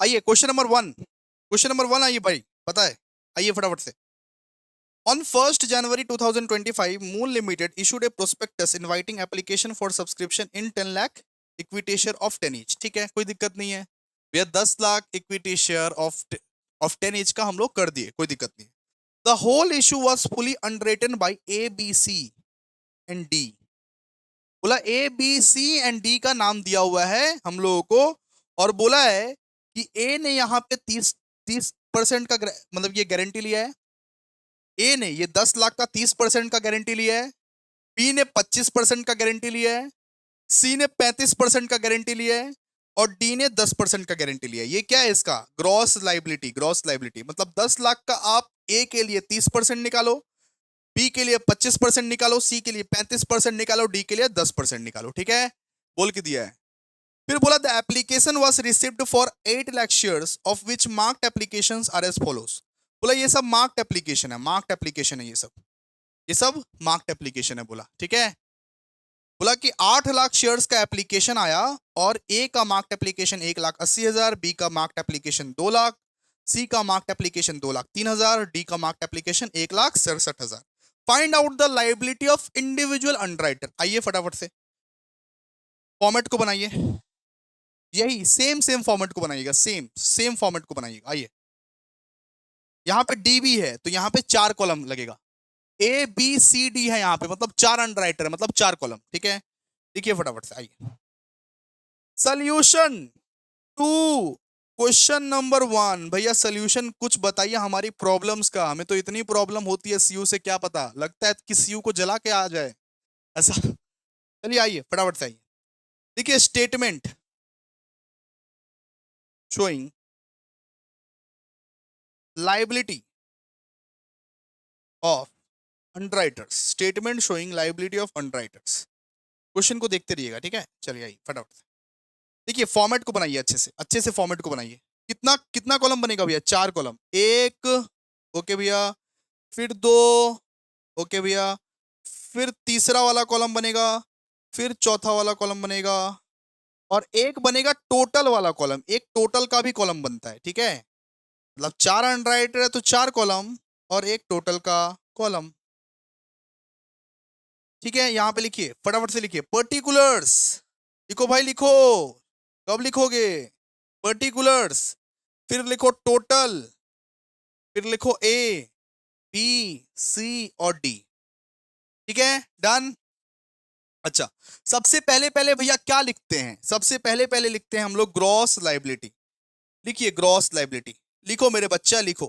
आइए क्वेश्चन नंबर 1, क्वेश्चन नंबर 1 आइए भाई, पता है, आइए फटाफट से। On 1st January 2025, Moon Limited issued a prospectus inviting application for subscription in 10 lakh equity share of 10 each। ठीक है, कोई दिक्कत नहीं है भैया, 10 lakh equity share of 10 each का हम लोग कर दिए, कोई दिक्कत नहीं। The whole issue was fully underwritten by A, B, C and D। बोला A B C and D का नाम दिया हुआ है हम लोगों को, और बोला है कि ए ने यहाँ पे 30% का मतलब ये गारंटी लिया है। ए ने ये 10 लाख का 30% का गारंटी लिया है, बी ने 25% का गारंटी लिया है, सी ने 35% का गारंटी लिया है, और डी ने 10% का गारंटी लिया है। ये क्या है इसका, ग्रॉस लायबिलिटी। ग्रॉस लायबिलिटी मतलब 10 लाख का आप ए के लिए 30% निकालो, बी के लिए 25% निकालो, सी के लिए 35% निकालो, डी के लिए 10% निकालो। ठीक है, बोल के दिया है। फिर बोला the application was received for 8 lakh shares of which marked applications are as follows. बोला ये सब मार्क्ड एप्लीकेशन है, मार्क्ड एप्लीकेशन है ये सब मार्क्ड एप्लीकेशन है बोला। ठीक है, बोला कि 8 लाख शेयर्स का एप्लीकेशन आया, और ए का मार्क्ड एप्लीकेशन 1,80,000, बी का मार्क्ड एप्लीकेशन 2 लाख, सी का मार्क्ड एप्लीकेशन 2,03,000, डी का marked application 1,67,000। Find out the liability of individual underwriter. आइए फटाफट से फॉर्मेट को बनाइए, यही सेम सेम फॉर्मेट को बनाइएगा, सेम सेम फॉर्मेट को बनाइएगा। आइए, यहाँ पे डी भी है तो यहाँ पे 4 कॉलम लगेगा, ए बी सी डी है यहाँ पे, मतलब 4 अंडरराइटर है, मतलब 4 कॉलम। ठीक है, देखिए फटाफट से, आइए। सोल्यूशन टू क्वेश्चन नंबर 1 भैया सॉल्यूशन कुछ बताइए हमारी प्रॉब्लम्स का। हमें तो इतनी प्रॉब्लम होती है सीयू से, क्या पता, लगता है कि सीयू को जला के आ जाए ऐसा। चलिए आइए फटाफट से आइए। देखिए statement showing liability of underwriters, statement showing liability of underwriters. Question को देखते रहिएगा, ठीक है। चलिए आइए फटाफट से। देखिए फॉर्मेट को बनाइए अच्छे से फॉर्मेट को बनाइए। कितना कितना कॉलम बनेगा भैया? 4 कॉलम। एक, ओके भैया, फिर 2, ओके भैया, फिर तीसरा वाला कॉलम बनेगा, फिर चौथा वाला कॉलम बनेगा, और एक बनेगा टोटल वाला कॉलम। एक टोटल का भी कॉलम बनता है, ठीक है। मतलब 4 अनराइटर है तो 4 कॉलम और एक टोटल का कॉलम, ठीक है। यहां पे लिखिए, फटाफट से लिखिए पर्टिकुलर्स। लिखो भाई लिखो। कब लिखोगे? पर्टिकुलर्स, फिर लिखो टोटल, फिर लिखो ए बी सी और डी, ठीक है। डन। अच्छा, सबसे पहले पहले भैया क्या लिखते हैं? सबसे पहले पहले लिखते हैं हम लोग ग्रॉस लाइबिलिटी। लिखिए ग्रॉस लाइबिलिटी, लिखो मेरे बच्चा लिखो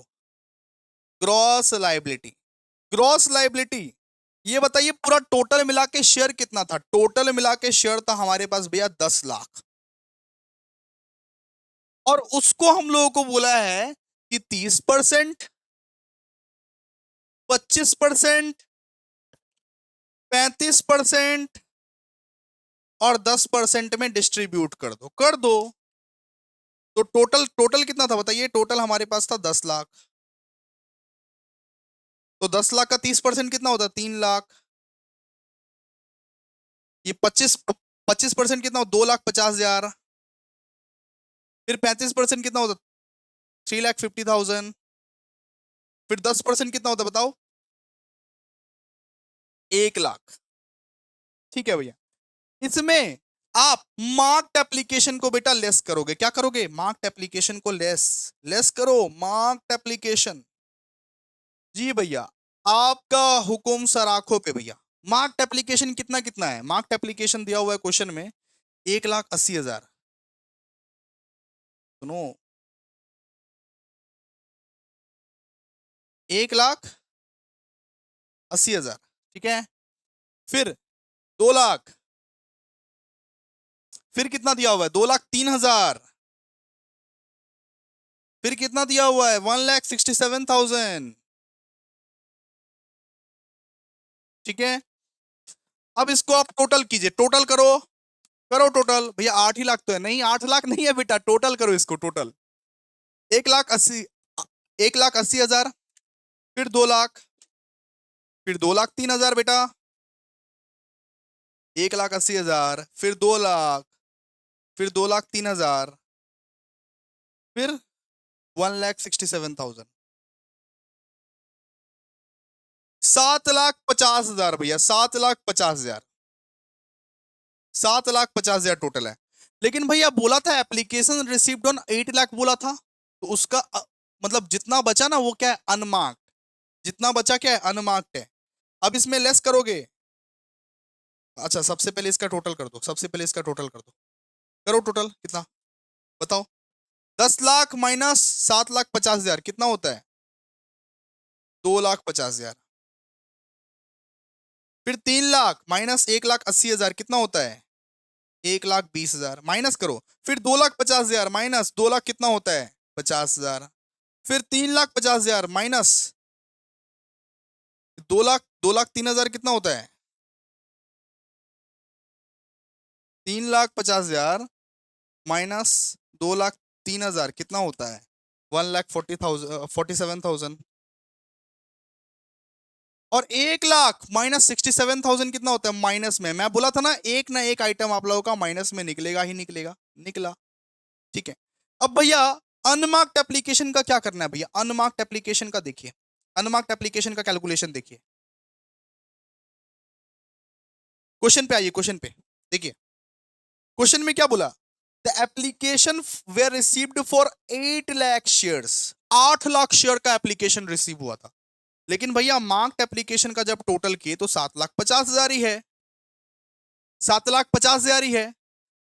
ग्रॉस लाइबिलिटी। ग्रॉस लाइबिलिटी, ये बताइए पूरा टोटल मिला के शेयर कितना था? टोटल मिला के शेयर था हमारे पास भैया 10 लाख, और उसको हम लोगों को बोला है कि 30%, 25%, 35% और 10% में डिस्ट्रीब्यूट कर दो, कर दो। तो टोटल टोटल कितना था बताइए? टोटल हमारे पास था 10 लाख, तो 10 लाख का 30% कितना होता है? 3 लाख। ये 25% कितना हो? 2,50,000। फिर 35% कितना होता? 3,50,000। फिर 10% कितना होता बताओ? 1 लाख, ठीक है भैया। इसमें आप मार्क्ड एप्लीकेशन को बेटा लेस करोगे। क्या करोगे? मार्क्ड एप्लीकेशन को लेस लेस करो, मार्क्ड एप्लीकेशन। जी भैया, आपका हुकुम सर आंखों पे भैया। मार्क्ड एप्लीकेशन कितना कितना है? मार्क्ड एप्लीकेशन दिया हुआ है क्वेश्चन में 1,80,000। सुनो, 1,80,000, ठीक है। फिर 2 लाख, फिर कितना दिया हुआ है? 2,03,000। फिर कितना दिया हुआ है? 1,67,000, ठीक है। अब इसको आप टोटल कीजिए, टोटल करो, करो टोटल। भैया 8 ही लाख तो है। नहीं, 8 लाख नहीं है बेटा, टोटल करो इसको, टोटल 1,80,000, 1,80,000, फिर 2 लाख, फिर 2,03,000 बेटा, 1,80,000, फिर 2 लाख, फिर 2,03,000, फिर 1,67,000, 7,50,000 भैया, 7,50,000, 7,50,000 टोटल है। लेकिन भैया बोला था एप्लीकेशन रिसीव्ड ऑन 8 लाख बोला था, तो उसका मतलब जितना बचा ना वो क्या है? अनमार्क्ड। जितना बचा क्या है? अनमार्क्ड है। अब इसमें लेस करोगे। अच्छा, सबसे पहले इसका टोटल कर दो, सबसे पहले इसका टोटल कर दो। करो टोटल कितना बताओ? 10 लाख माइनस 7,50,000 कितना होता है? 2,50,000। फिर 3 लाख माइनस 1,80,000 कितना होता है? 1,20,000 माइनस करो। फिर 2,50,000 माइनस 2 लाख कितना होता है? 50,000। फिर 3,50,000 माइनस 2 लाख, 2,03,000 कितना होता है? 3,50,000 माइनस 2,03,000 कितना होता है? 1,40,000, 47,000। और 1 लाख माइनस 67,000 कितना होता है? माइनस में। मैं बोला था ना एक ना एक आइटम आप लोगों का माइनस में निकलेगा ही निकलेगा, निकला, ठीक है। अब भैया अनमार्क्ड एप्लीकेशन का क्या करना है? भैया अनमार्क्ड एप्लीकेशन का देखिए, अनमार्क्ड एप्लीकेशन का कैलकुलेशन देखिए। क्वेश्चन पे आइए, क्वेश्चन पे देखिए। क्वेश्चन में क्या बोला? The application were received for 8 lakh shares. 8 lakh share का एप्लीकेशन रिसीव हुआ था। लेकिन भैया मार्क्ड एप्लीकेशन का जब टोटल किए तो 7,50,000 ही है, 7,50,000 ही है।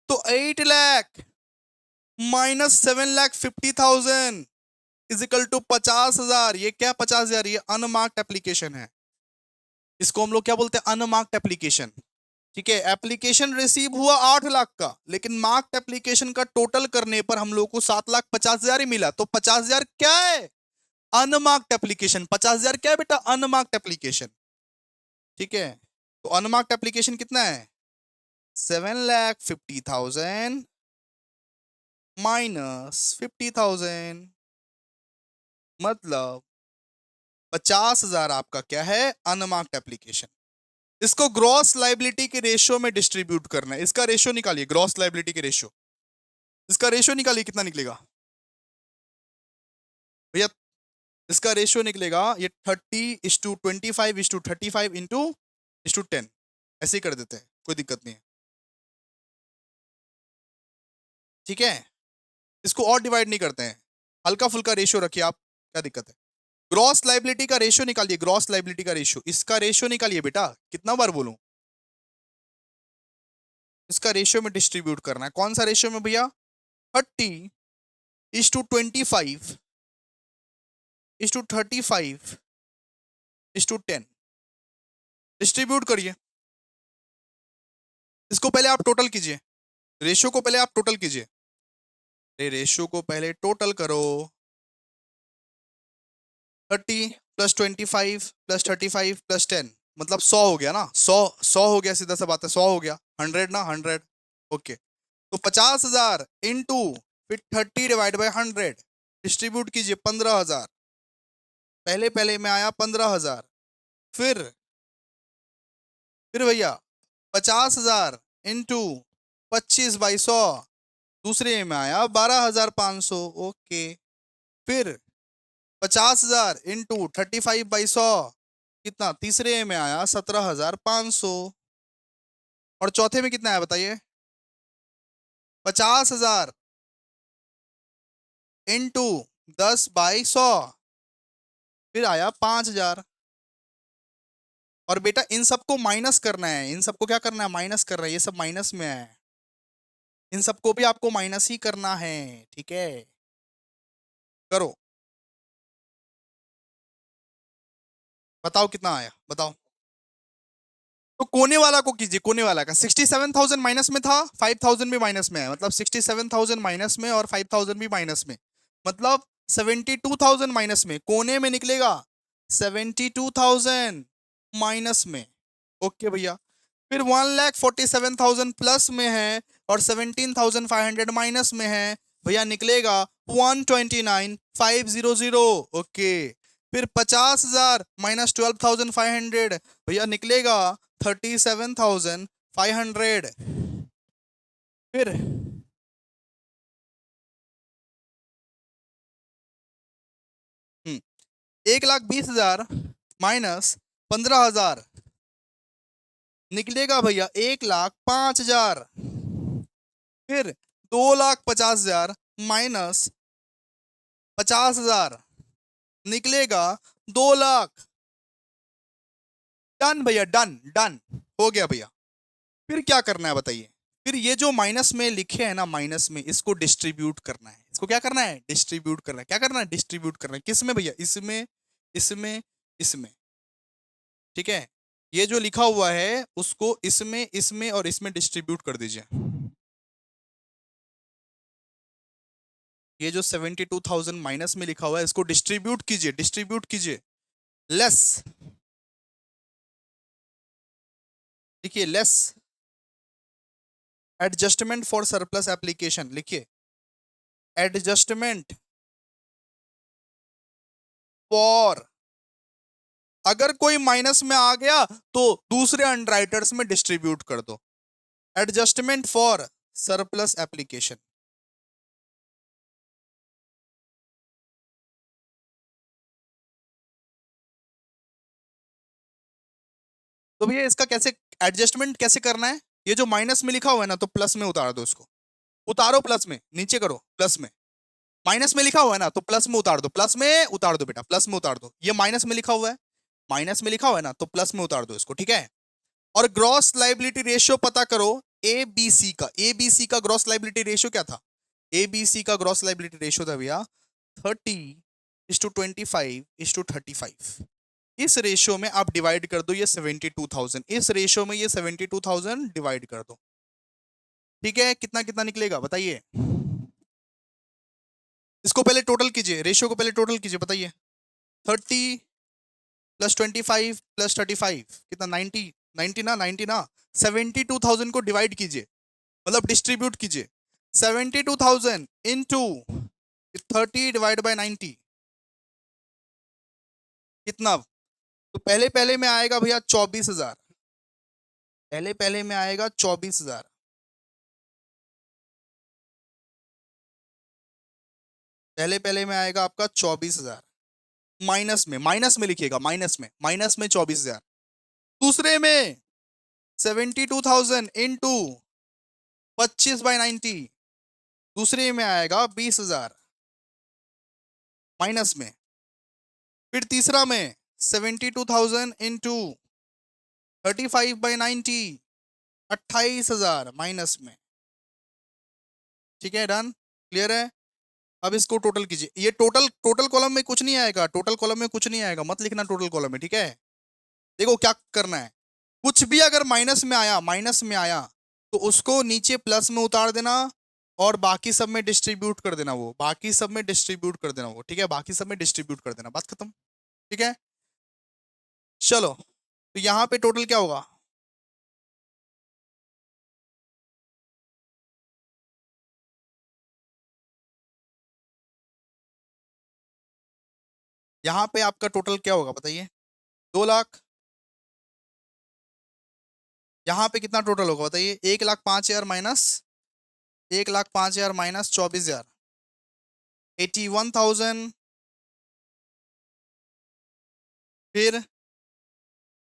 तो 8 लाख -7,50,000 इज इक्वल टू 50,000। ये क्या 50,000? ये अनमार्क्ड एप्लीकेशन है, इसको हम लोग क्या बोलते हैं? Unmarked application. ठीक है, एप्लीकेशन रिसीव हुआ 8 लाख का, लेकिन मार्क्ड एप्लीकेशन का टोटल करने पर हम लोग को 7,50,000 ही मिला। तो 50,000 क्या है? Unmarked application. 50,000 क्या है बेटा? Unmarked application. ठीक है, तो अनमार्क्ड एप्लीकेशन कितना है? 7,50,000 -50,000, मतलब 50,000 आपका क्या है? Unmarked application. इसको ग्रॉस लाइबिलिटी के रेशियो में डिस्ट्रीब्यूट करना है। इसका रेशियो निकालिए, ग्रॉस लाइबिलिटी के रेशियो, इसका रेशियो निकालिए, कितना निकलेगा भैया? इसका रेशियो निकलेगा ये 30:25:35 इंटू 10, ऐसे ही कर देते हैं, कोई दिक्कत नहीं है। ठीक है, इसको और डिवाइड नहीं करते हैं, हल्का फुल्का रेशियो रखिए आप, क्या दिक्कत है? ग्रॉस लाइबिलिटी का रेशियो निकालिए, ग्रॉस लाइबिलिटी का रेशियो, इसका रेशियो निकालिए बेटा। कितना बार बोलूं? इसका रेशियो में डिस्ट्रीब्यूट करना है। कौन सा रेशियो में भैया? 30:25:35:10 डिस्ट्रीब्यूट करिए। इसको पहले आप टोटल कीजिए, रेशियो को पहले आप टोटल कीजिए। रेशियो को पहले टोटल करो। 30 + 25 + 35 + 10 मतलब 100 हो गया ना? 100 हो गया, सीधा सा बात है, 100 हो गया। 100 ना, 100। ओके, तो 50,000 इंटू फिर 30/100 डिस्ट्रीब्यूट कीजिए। 15,000, पहले पहले में आया 15,000। फिर भैया 50,000 इंटू 25/100 दूसरे में आया 12,500। ओके, फिर 50,000 इंटू 35/100 कितना? तीसरे में आया 17,500। और चौथे में कितना है बताइए? 50,000 इंटू 10/100 फिर आया 5,000। और बेटा इन सबको माइनस करना है, इन सबको क्या करना है? माइनस करना है, ये सब माइनस में है, इन सबको भी आपको माइनस ही करना है। ठीक है, करो, बताओ कितना आया, बताओ। तो कोने वाला को कीजिए, कोने वाला का 67,000 माइनस में था, 5,000 भी माइनस में है, मतलब 67,000 माइनस में और 5,000 भी माइनस में, मतलब 72,000 माइनस में। कोने में निकलेगा 72,000 माइनस में। ओके भैया, फिर 1,47,000 प्लस में है और 17,500 माइनस में है, भैया निकलेगा 129,500। ओके, फिर 50,000 -12,500 भैया निकलेगा 37,500। फिर 1,20,000 -15,000 निकलेगा भैया 1,05,000। फिर 2,50,000 -50,000 निकलेगा 2,00,000। डन भैया, डन डन हो गया भैया। फिर क्या करना है बताइए? फिर ये जो माइनस में लिखे हैं ना, माइनस में, इसको डिस्ट्रीब्यूट करना है। इसको क्या करना है? डिस्ट्रीब्यूट करना है। क्या करना है? डिस्ट्रीब्यूट करना है। किस में भैया? इसमें, इसमें, इसमें। ठीक है, ये जो लिखा हुआ है उसको इसमें, इसमें और इसमें डिस्ट्रीब्यूट कर दीजिए। ये जो 72,000 माइनस में लिखा हुआ है इसको डिस्ट्रीब्यूट कीजिए, डिस्ट्रीब्यूट कीजिए। लेस, लिखिए less adjustment for surplus application, लिखिए एडजस्टमेंट फॉर, अगर कोई माइनस में आ गया तो दूसरे अंडरराइटर्स में डिस्ट्रीब्यूट कर दो। Adjustment for surplus application. तो भैया इसका कैसे एडजस्टमेंट कैसे करना है? ये जो माइनस में लिखा हुआ है ना, तो प्लस में उतार दो इसको। उतारो प्लस में, नीचे करो प्लस में। माइनस में लिखा हुआ है ना, तो प्लस में उतार दो, प्लस में उतार दो बेटा, प्लस में उतार दो। ये माइनस में लिखा हुआ है, माइनस में लिखा हुआ है ना, तो प्लस में उतार दो इसको। ठीक है, और ग्रॉस लाइबिलिटी रेशियो पता करो एबीसी का। एबीसी का ग्रॉस लाइबिलिटी रेशियो क्या था? ABC का ग्रॉस लाइबिलिटी रेशियो था भैया 30:25:35। इस रेशियो में आप डिवाइड कर दो ये 72,000, इस रेशियो में ये 72,000 डिवाइड कर दो। ठीक है, कितना कितना निकलेगा बताइए। इसको पहले टोटल कीजिए, रेशियो को पहले टोटल कीजिए, बताइए। 30+25+35 कितना, 90 ना 72,000 को डिवाइड कीजिए, मतलब डिस्ट्रीब्यूट कीजिए। 72,000 इंटू 30/90 कितना? तो पहले पहले में आएगा भैया 24,000, पहले पहले में आएगा 24,000, पहले पहले में आएगा आपका 24,000, माइनस में लिखिएगा, माइनस में 24,000। दूसरे में 72,000 इंटू 25/90, दूसरे में आएगा 20,000 माइनस में। फिर तीसरा में 72,000 इंटू 35/90, 28,000 माइनस में। ठीक है, डन, क्लियर है। अब इसको टोटल कीजिए, ये टोटल कॉलम में कुछ नहीं आएगा, टोटल कॉलम में कुछ नहीं आएगा, मत लिखना टोटल कॉलम में, ठीक है। देखो क्या करना है, कुछ भी अगर माइनस में आया तो उसको नीचे प्लस में उतार देना और बाकी सब में डिस्ट्रीब्यूट कर देना, वो बाकी सब में डिस्ट्रीब्यूट कर देना वो, ठीक है, बाकी सब में डिस्ट्रीब्यूट कर देना, बात खत्म। ठीक है, चलो तो यहाँ पे टोटल क्या होगा, यहाँ पे आपका टोटल क्या होगा बताइए, 2 लाख। यहाँ पे कितना टोटल होगा बताइए, 1,05,000 माइनस 1,05,000 माइनस 24,000, 81,000। फिर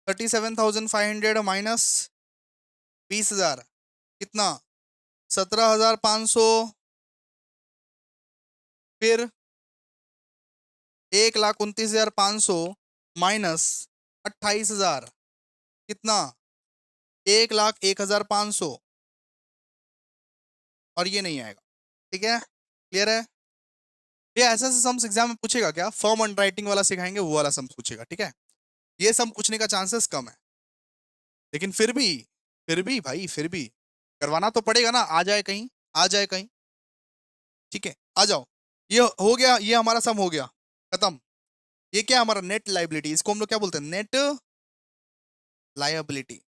37,500 माइनस 20,000 कितना, 17,500। फिर 1,29,500 माइनस 28,000 कितना, 1,01,500, और ये नहीं आएगा। ठीक है, क्लियर है। ये ऐसा ऐसा सम्स एग्जाम में पूछेगा क्या, फॉर्म अंडरराइटिंग वाला सिखाएंगे, वो वाला सम्स पूछेगा, ठीक है। ये सम पूछने का चांसेस कम है, लेकिन फिर भी भाई, फिर भी करवाना तो पड़ेगा ना, आ जाए कहीं, आ जाए कहीं। ठीक है, आ जाओ, ये हो गया, ये हमारा सम हो गया खत्म। ये क्या है हमारा, नेट लाइबिलिटी, इसको हम लोग क्या बोलते हैं, नेट लायबिलिटी,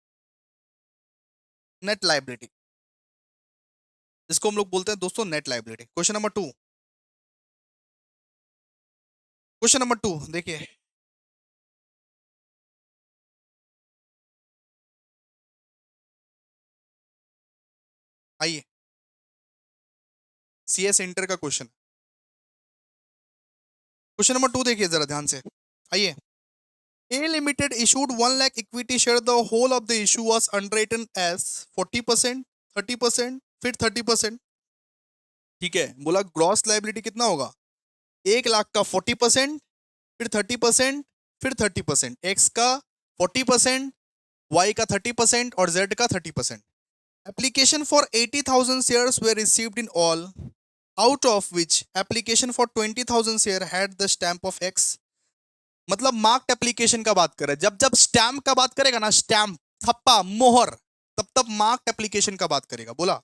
नेट लाइबिलिटी, इसको हम लोग बोलते हैं दोस्तों नेट लाइबिलिटी। क्वेश्चन नंबर 2 देखिए, आइए, CS इंटर का क्वेश्चन नंबर 2 देखिए जरा ध्यान से, आइए। A Limited issued 1 lakh equity share. The whole of the issue was underwritten as 40%, 30%, फिर 30%। ठीक है, बोला ग्रॉस लाइबिलिटी कितना होगा, 1 लाख का 40%, फिर 30%, फिर 30%, X का 40%, Y का 30% और Z का 30%। Application for 80,000 shares were received in all, out of which application for 20,000 share had the stamp of X। मतलब मार्क्ड एप्लीकेशन का बात कर रहे हैं, जब जब स्टैम्प का बात करेगा ना, स्टैम्प, थप्पा, मोहर, तब तब मार्क्ड एप्लीकेशन का बात करेगा। बोला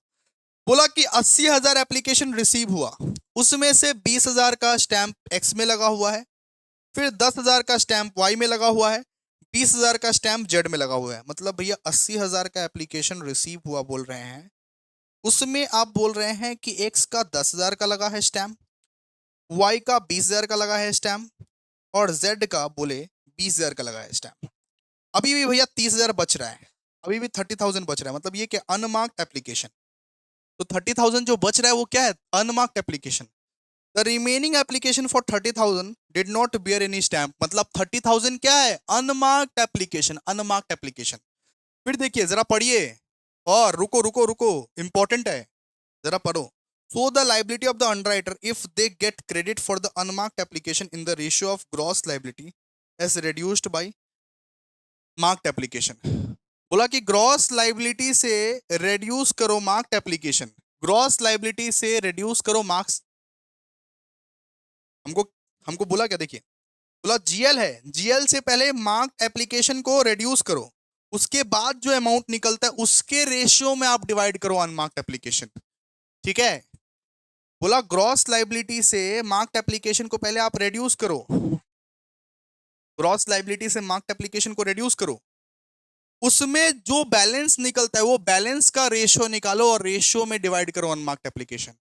बोला कि 80,000 एप्लीकेशन रिसीव हुआ, उसमें से 20,000 का स्टैम्प एक्स में लगा हुआ है, फिर 10,000 का स्टैम्प वाई में लगा हुआ है, 20,000 का स्टैम्प जेड में लगा हुआ है। मतलब भैया 80,000 का एप्लीकेशन रिसीव हुआ बोल रहे हैं, उसमें आप बोल रहे हैं कि एक्स का 10,000 का लगा है स्टैम्प, वाई का 20,000 का लगा है स्टैम्प, और जेड का बोले 20,000 का लगा है स्टैम्प। अभी भी भैया 30,000 बच रहा है, अभी भी 30,000 बच रहा है, मतलब ये क्या, अनमार्क्ड एप्लीकेशन। तो 30,000 जो बच रहा है वो क्या है, unmarked application. The remaining application for 30,000 did not bear any stamp, मतलब 30,000 क्या है, अनमार्क्ड एप्लीकेशन, अनमार्क्ड एप्लीकेशन। फिर देखिए जरा पढ़िए, और रुको रुको रुको, इंपॉर्टेंट है, जरा पढ़ो। So the liability of the underwriter if they get credit for the unmarked application in the ratio of gross liability as reduced by marked application। बोला कि ग्रॉस लाइबिलिटी से रेड्यूस करो मार्क्ड एप्लीकेशन, ग्रॉस लाइबिलिटी से reduce करो marks. हमको हमको बोला क्या, देखिए बोला जीएल है, जीएल से पहले मार्क एप्लीकेशन को रिड्यूस करो, उसके बाद जो अमाउंट निकलता है उसके रेशियो में आप डिवाइड करो अनमार्क्ड एप्लीकेशन। ठीक है, बोला ग्रॉस लाइबिलिटी से मार्क्ड एप्लीकेशन को पहले आप रिड्यूस करो, ग्रॉस लाइबिलिटी से मार्क्ड एप्लीकेशन को रिड्यूस करो, उसमें जो बैलेंस निकलता है वो बैलेंस का रेशियो निकालो और रेशियो में डिवाइड करो अनमार्क्ड एप्लीकेशन।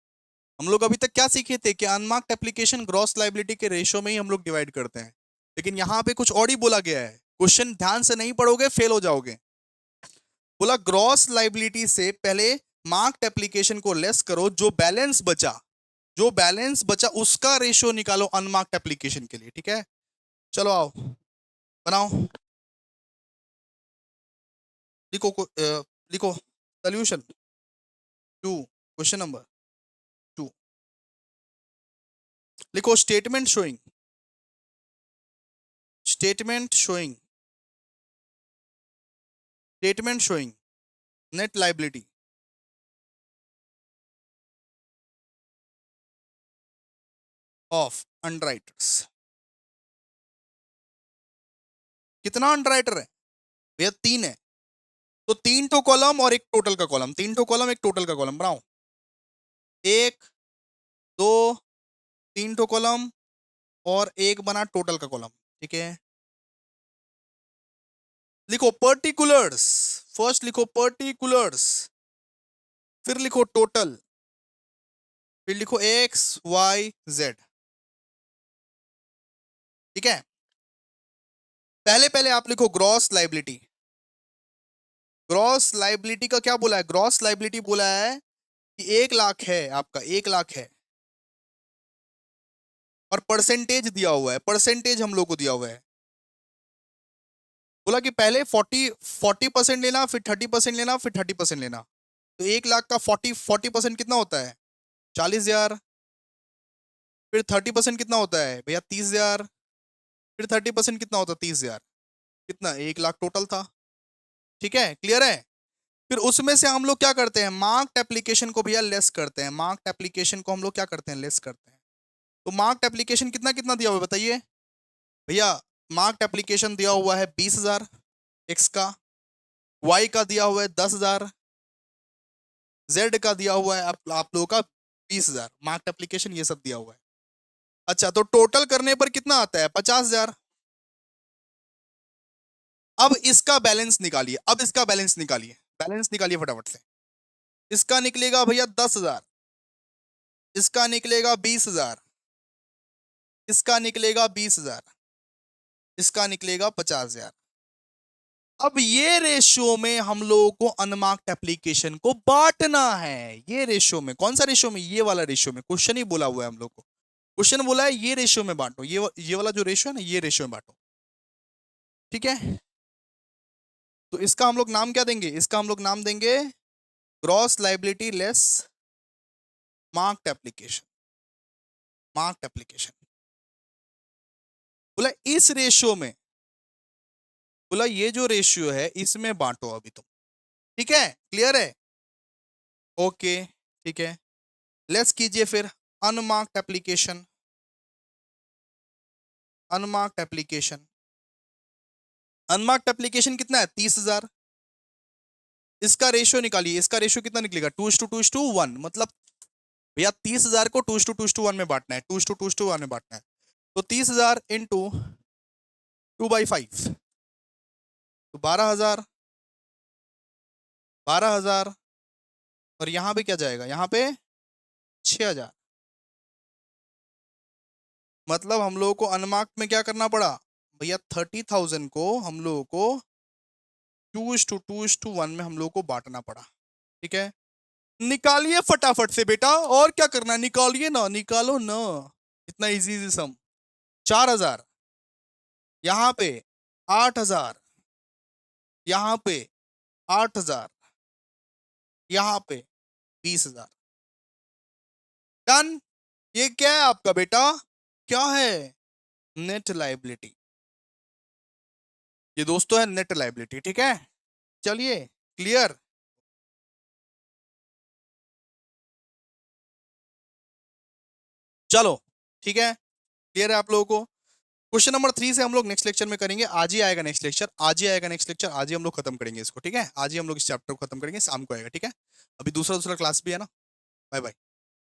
हम लोग अभी तक क्या सीखे थे कि अनमार्क्ड एप्लीकेशन ग्रॉस लाइबिलिटी के रेशियो में ही हम लोग डिवाइड करते हैं, लेकिन यहां पे कुछ और ही बोला गया है, क्वेश्चन ध्यान से नहीं पढ़ोगे फेल हो जाओगे। बोला ग्रॉस लाइबिलिटी से पहले मार्क्ड एप्लीकेशन को लेस करो, जो बैलेंस बचा, जो बैलेंस बचा उसका रेशियो निकालो अनमार्क्ड एप्लीकेशन के लिए। ठीक है, चलो आओ बनाओ, लिखो लिखो solution two, question number two, लिखो statement showing, statement showing, statement showing net liability of underwriters. कितना अंडरराइटर है भैया? तीन है, तो तीन ठो कॉलम और एक टोटल का कॉलम, तीन ठो कॉलम एक टोटल का कॉलम बनाओ, एक, दो, तीन ठो कॉलम और एक बना टोटल का कॉलम। ठीक है, लिखो पर्टिकुलर्स, फर्स्ट लिखो पर्टिकुलर्स, फिर लिखो टोटल, फिर लिखो एक्स वाई जेड। ठीक है, पहले पहले आप लिखो ग्रॉस लाइबिलिटी। ग्रॉस लाइबिलिटी का क्या बोला है? ग्रॉस लाइबिलिटी बोला है कि 1 लाख है आपका, 1 लाख है और परसेंटेज दिया हुआ है, परसेंटेज हम लोग को दिया हुआ है। बोला कि पहले 40% लेना, फिर 30% लेना, फिर 30% लेना। तो 1 लाख का 40% कितना होता है? 40,000। फिर 30% कितना होता है भैया? 30,000। फिर 30% कितना होता है? 30,000। कितना? 1 लाख टोटल था। ठीक है, क्लियर है? फिर उसमें से हम लोग क्या करते हैं? मार्क्ड एप्लीकेशन को भैया लेस करते हैं, मार्क्ड एप्लीकेशन को हम लोग क्या करते हैं? लेस करते हैं। तो मार्क्ड एप्लीकेशन कितना कितना दिया हुआ है बताइए भैया? मार्क्ड एप्लीकेशन दिया हुआ है 20,000 एक्स का, वाई का दिया हुआ है 10,000, जेड का दिया हुआ है आप लोगों का 20,000, मार्क्ड एप्लीकेशन ये सब दिया हुआ है। अच्छा, तो टोटल करने पर कितना आता है? 50,000। अब इसका बैलेंस निकालिए, अब इसका बैलेंस निकालिए, बैलेंस निकालिए फटाफट से। इसका निकलेगा भैया 10,000, इसका निकलेगा 20,000, इसका निकलेगा 20,000, इसका निकलेगा 50,000। अब ये रेशियो में हम लोगों को अनमार्क्ड एप्लीकेशन को बांटना है। ये रेशियो में, कौन सा रेशियो में? ये वाला रेशियो में। क्वेश्चन ही बोला हुआ है हम लोग को, क्वेश्चन बोला है ये रेशियो में बांटो, ये वाला जो रेशियो है ना, ये रेशियो में बांटो। ठीक है, तो इसका हम लोग नाम क्या देंगे? इसका हम लोग नाम देंगे gross liability less marked application, marked application. बोला इस रेशियो में, बोला ये जो रेशियो है इसमें बांटो अभी तुम। ठीक है, क्लियर है? ओके, ठीक है, लेस कीजिए फिर unmarked application, unmarked application, unmarked application कितना है? 30,000। इसका रेशियो निकालिए, इसका रेशियो कितना निकलेगा? 2:2:1, मतलब भैया 30,000 को 2:2:1 में बांटना है, 2:2:1 में बांटना है। तो 30,000 इंटू 2/5, तो 12,000, 12,000, और यहां पे क्या जाएगा? यहां पे 6,000। मतलब हम लोगों को अनमार्क्ड में क्या करना पड़ा भैया? 30,000 को हम लोगों को 2:2:1 में हम लोगों को बांटना पड़ा। ठीक है, निकालिए फटाफट से बेटा, और क्या करना है? निकालिए ना, निकालो ना, इतना इजी इजी सम। 4,000, यहाँ पे 8,000, यहाँ पे 8,000, यहाँ पे 20,000। डन। ये क्या है आपका बेटा? क्या है? Net liability. ये दोस्तों है नेट लाइबिलिटी। ठीक है, चलिए, क्लियर। चलो ठीक है, क्लियर है आप लोगों को। क्वेश्चन नंबर 3 से हम लोग नेक्स्ट लेक्चर में करेंगे। आज ही आएगा नेक्स्ट लेक्चर, आज ही आएगा नेक्स्ट लेक्चर, आज ही हम लोग खत्म करेंगे इसको, ठीक है। आज ही हम लोग इस चैप्टर को खत्म करेंगे, शाम को आएगा, ठीक है। अभी दूसरा दूसरा क्लास भी है ना। Bye bye.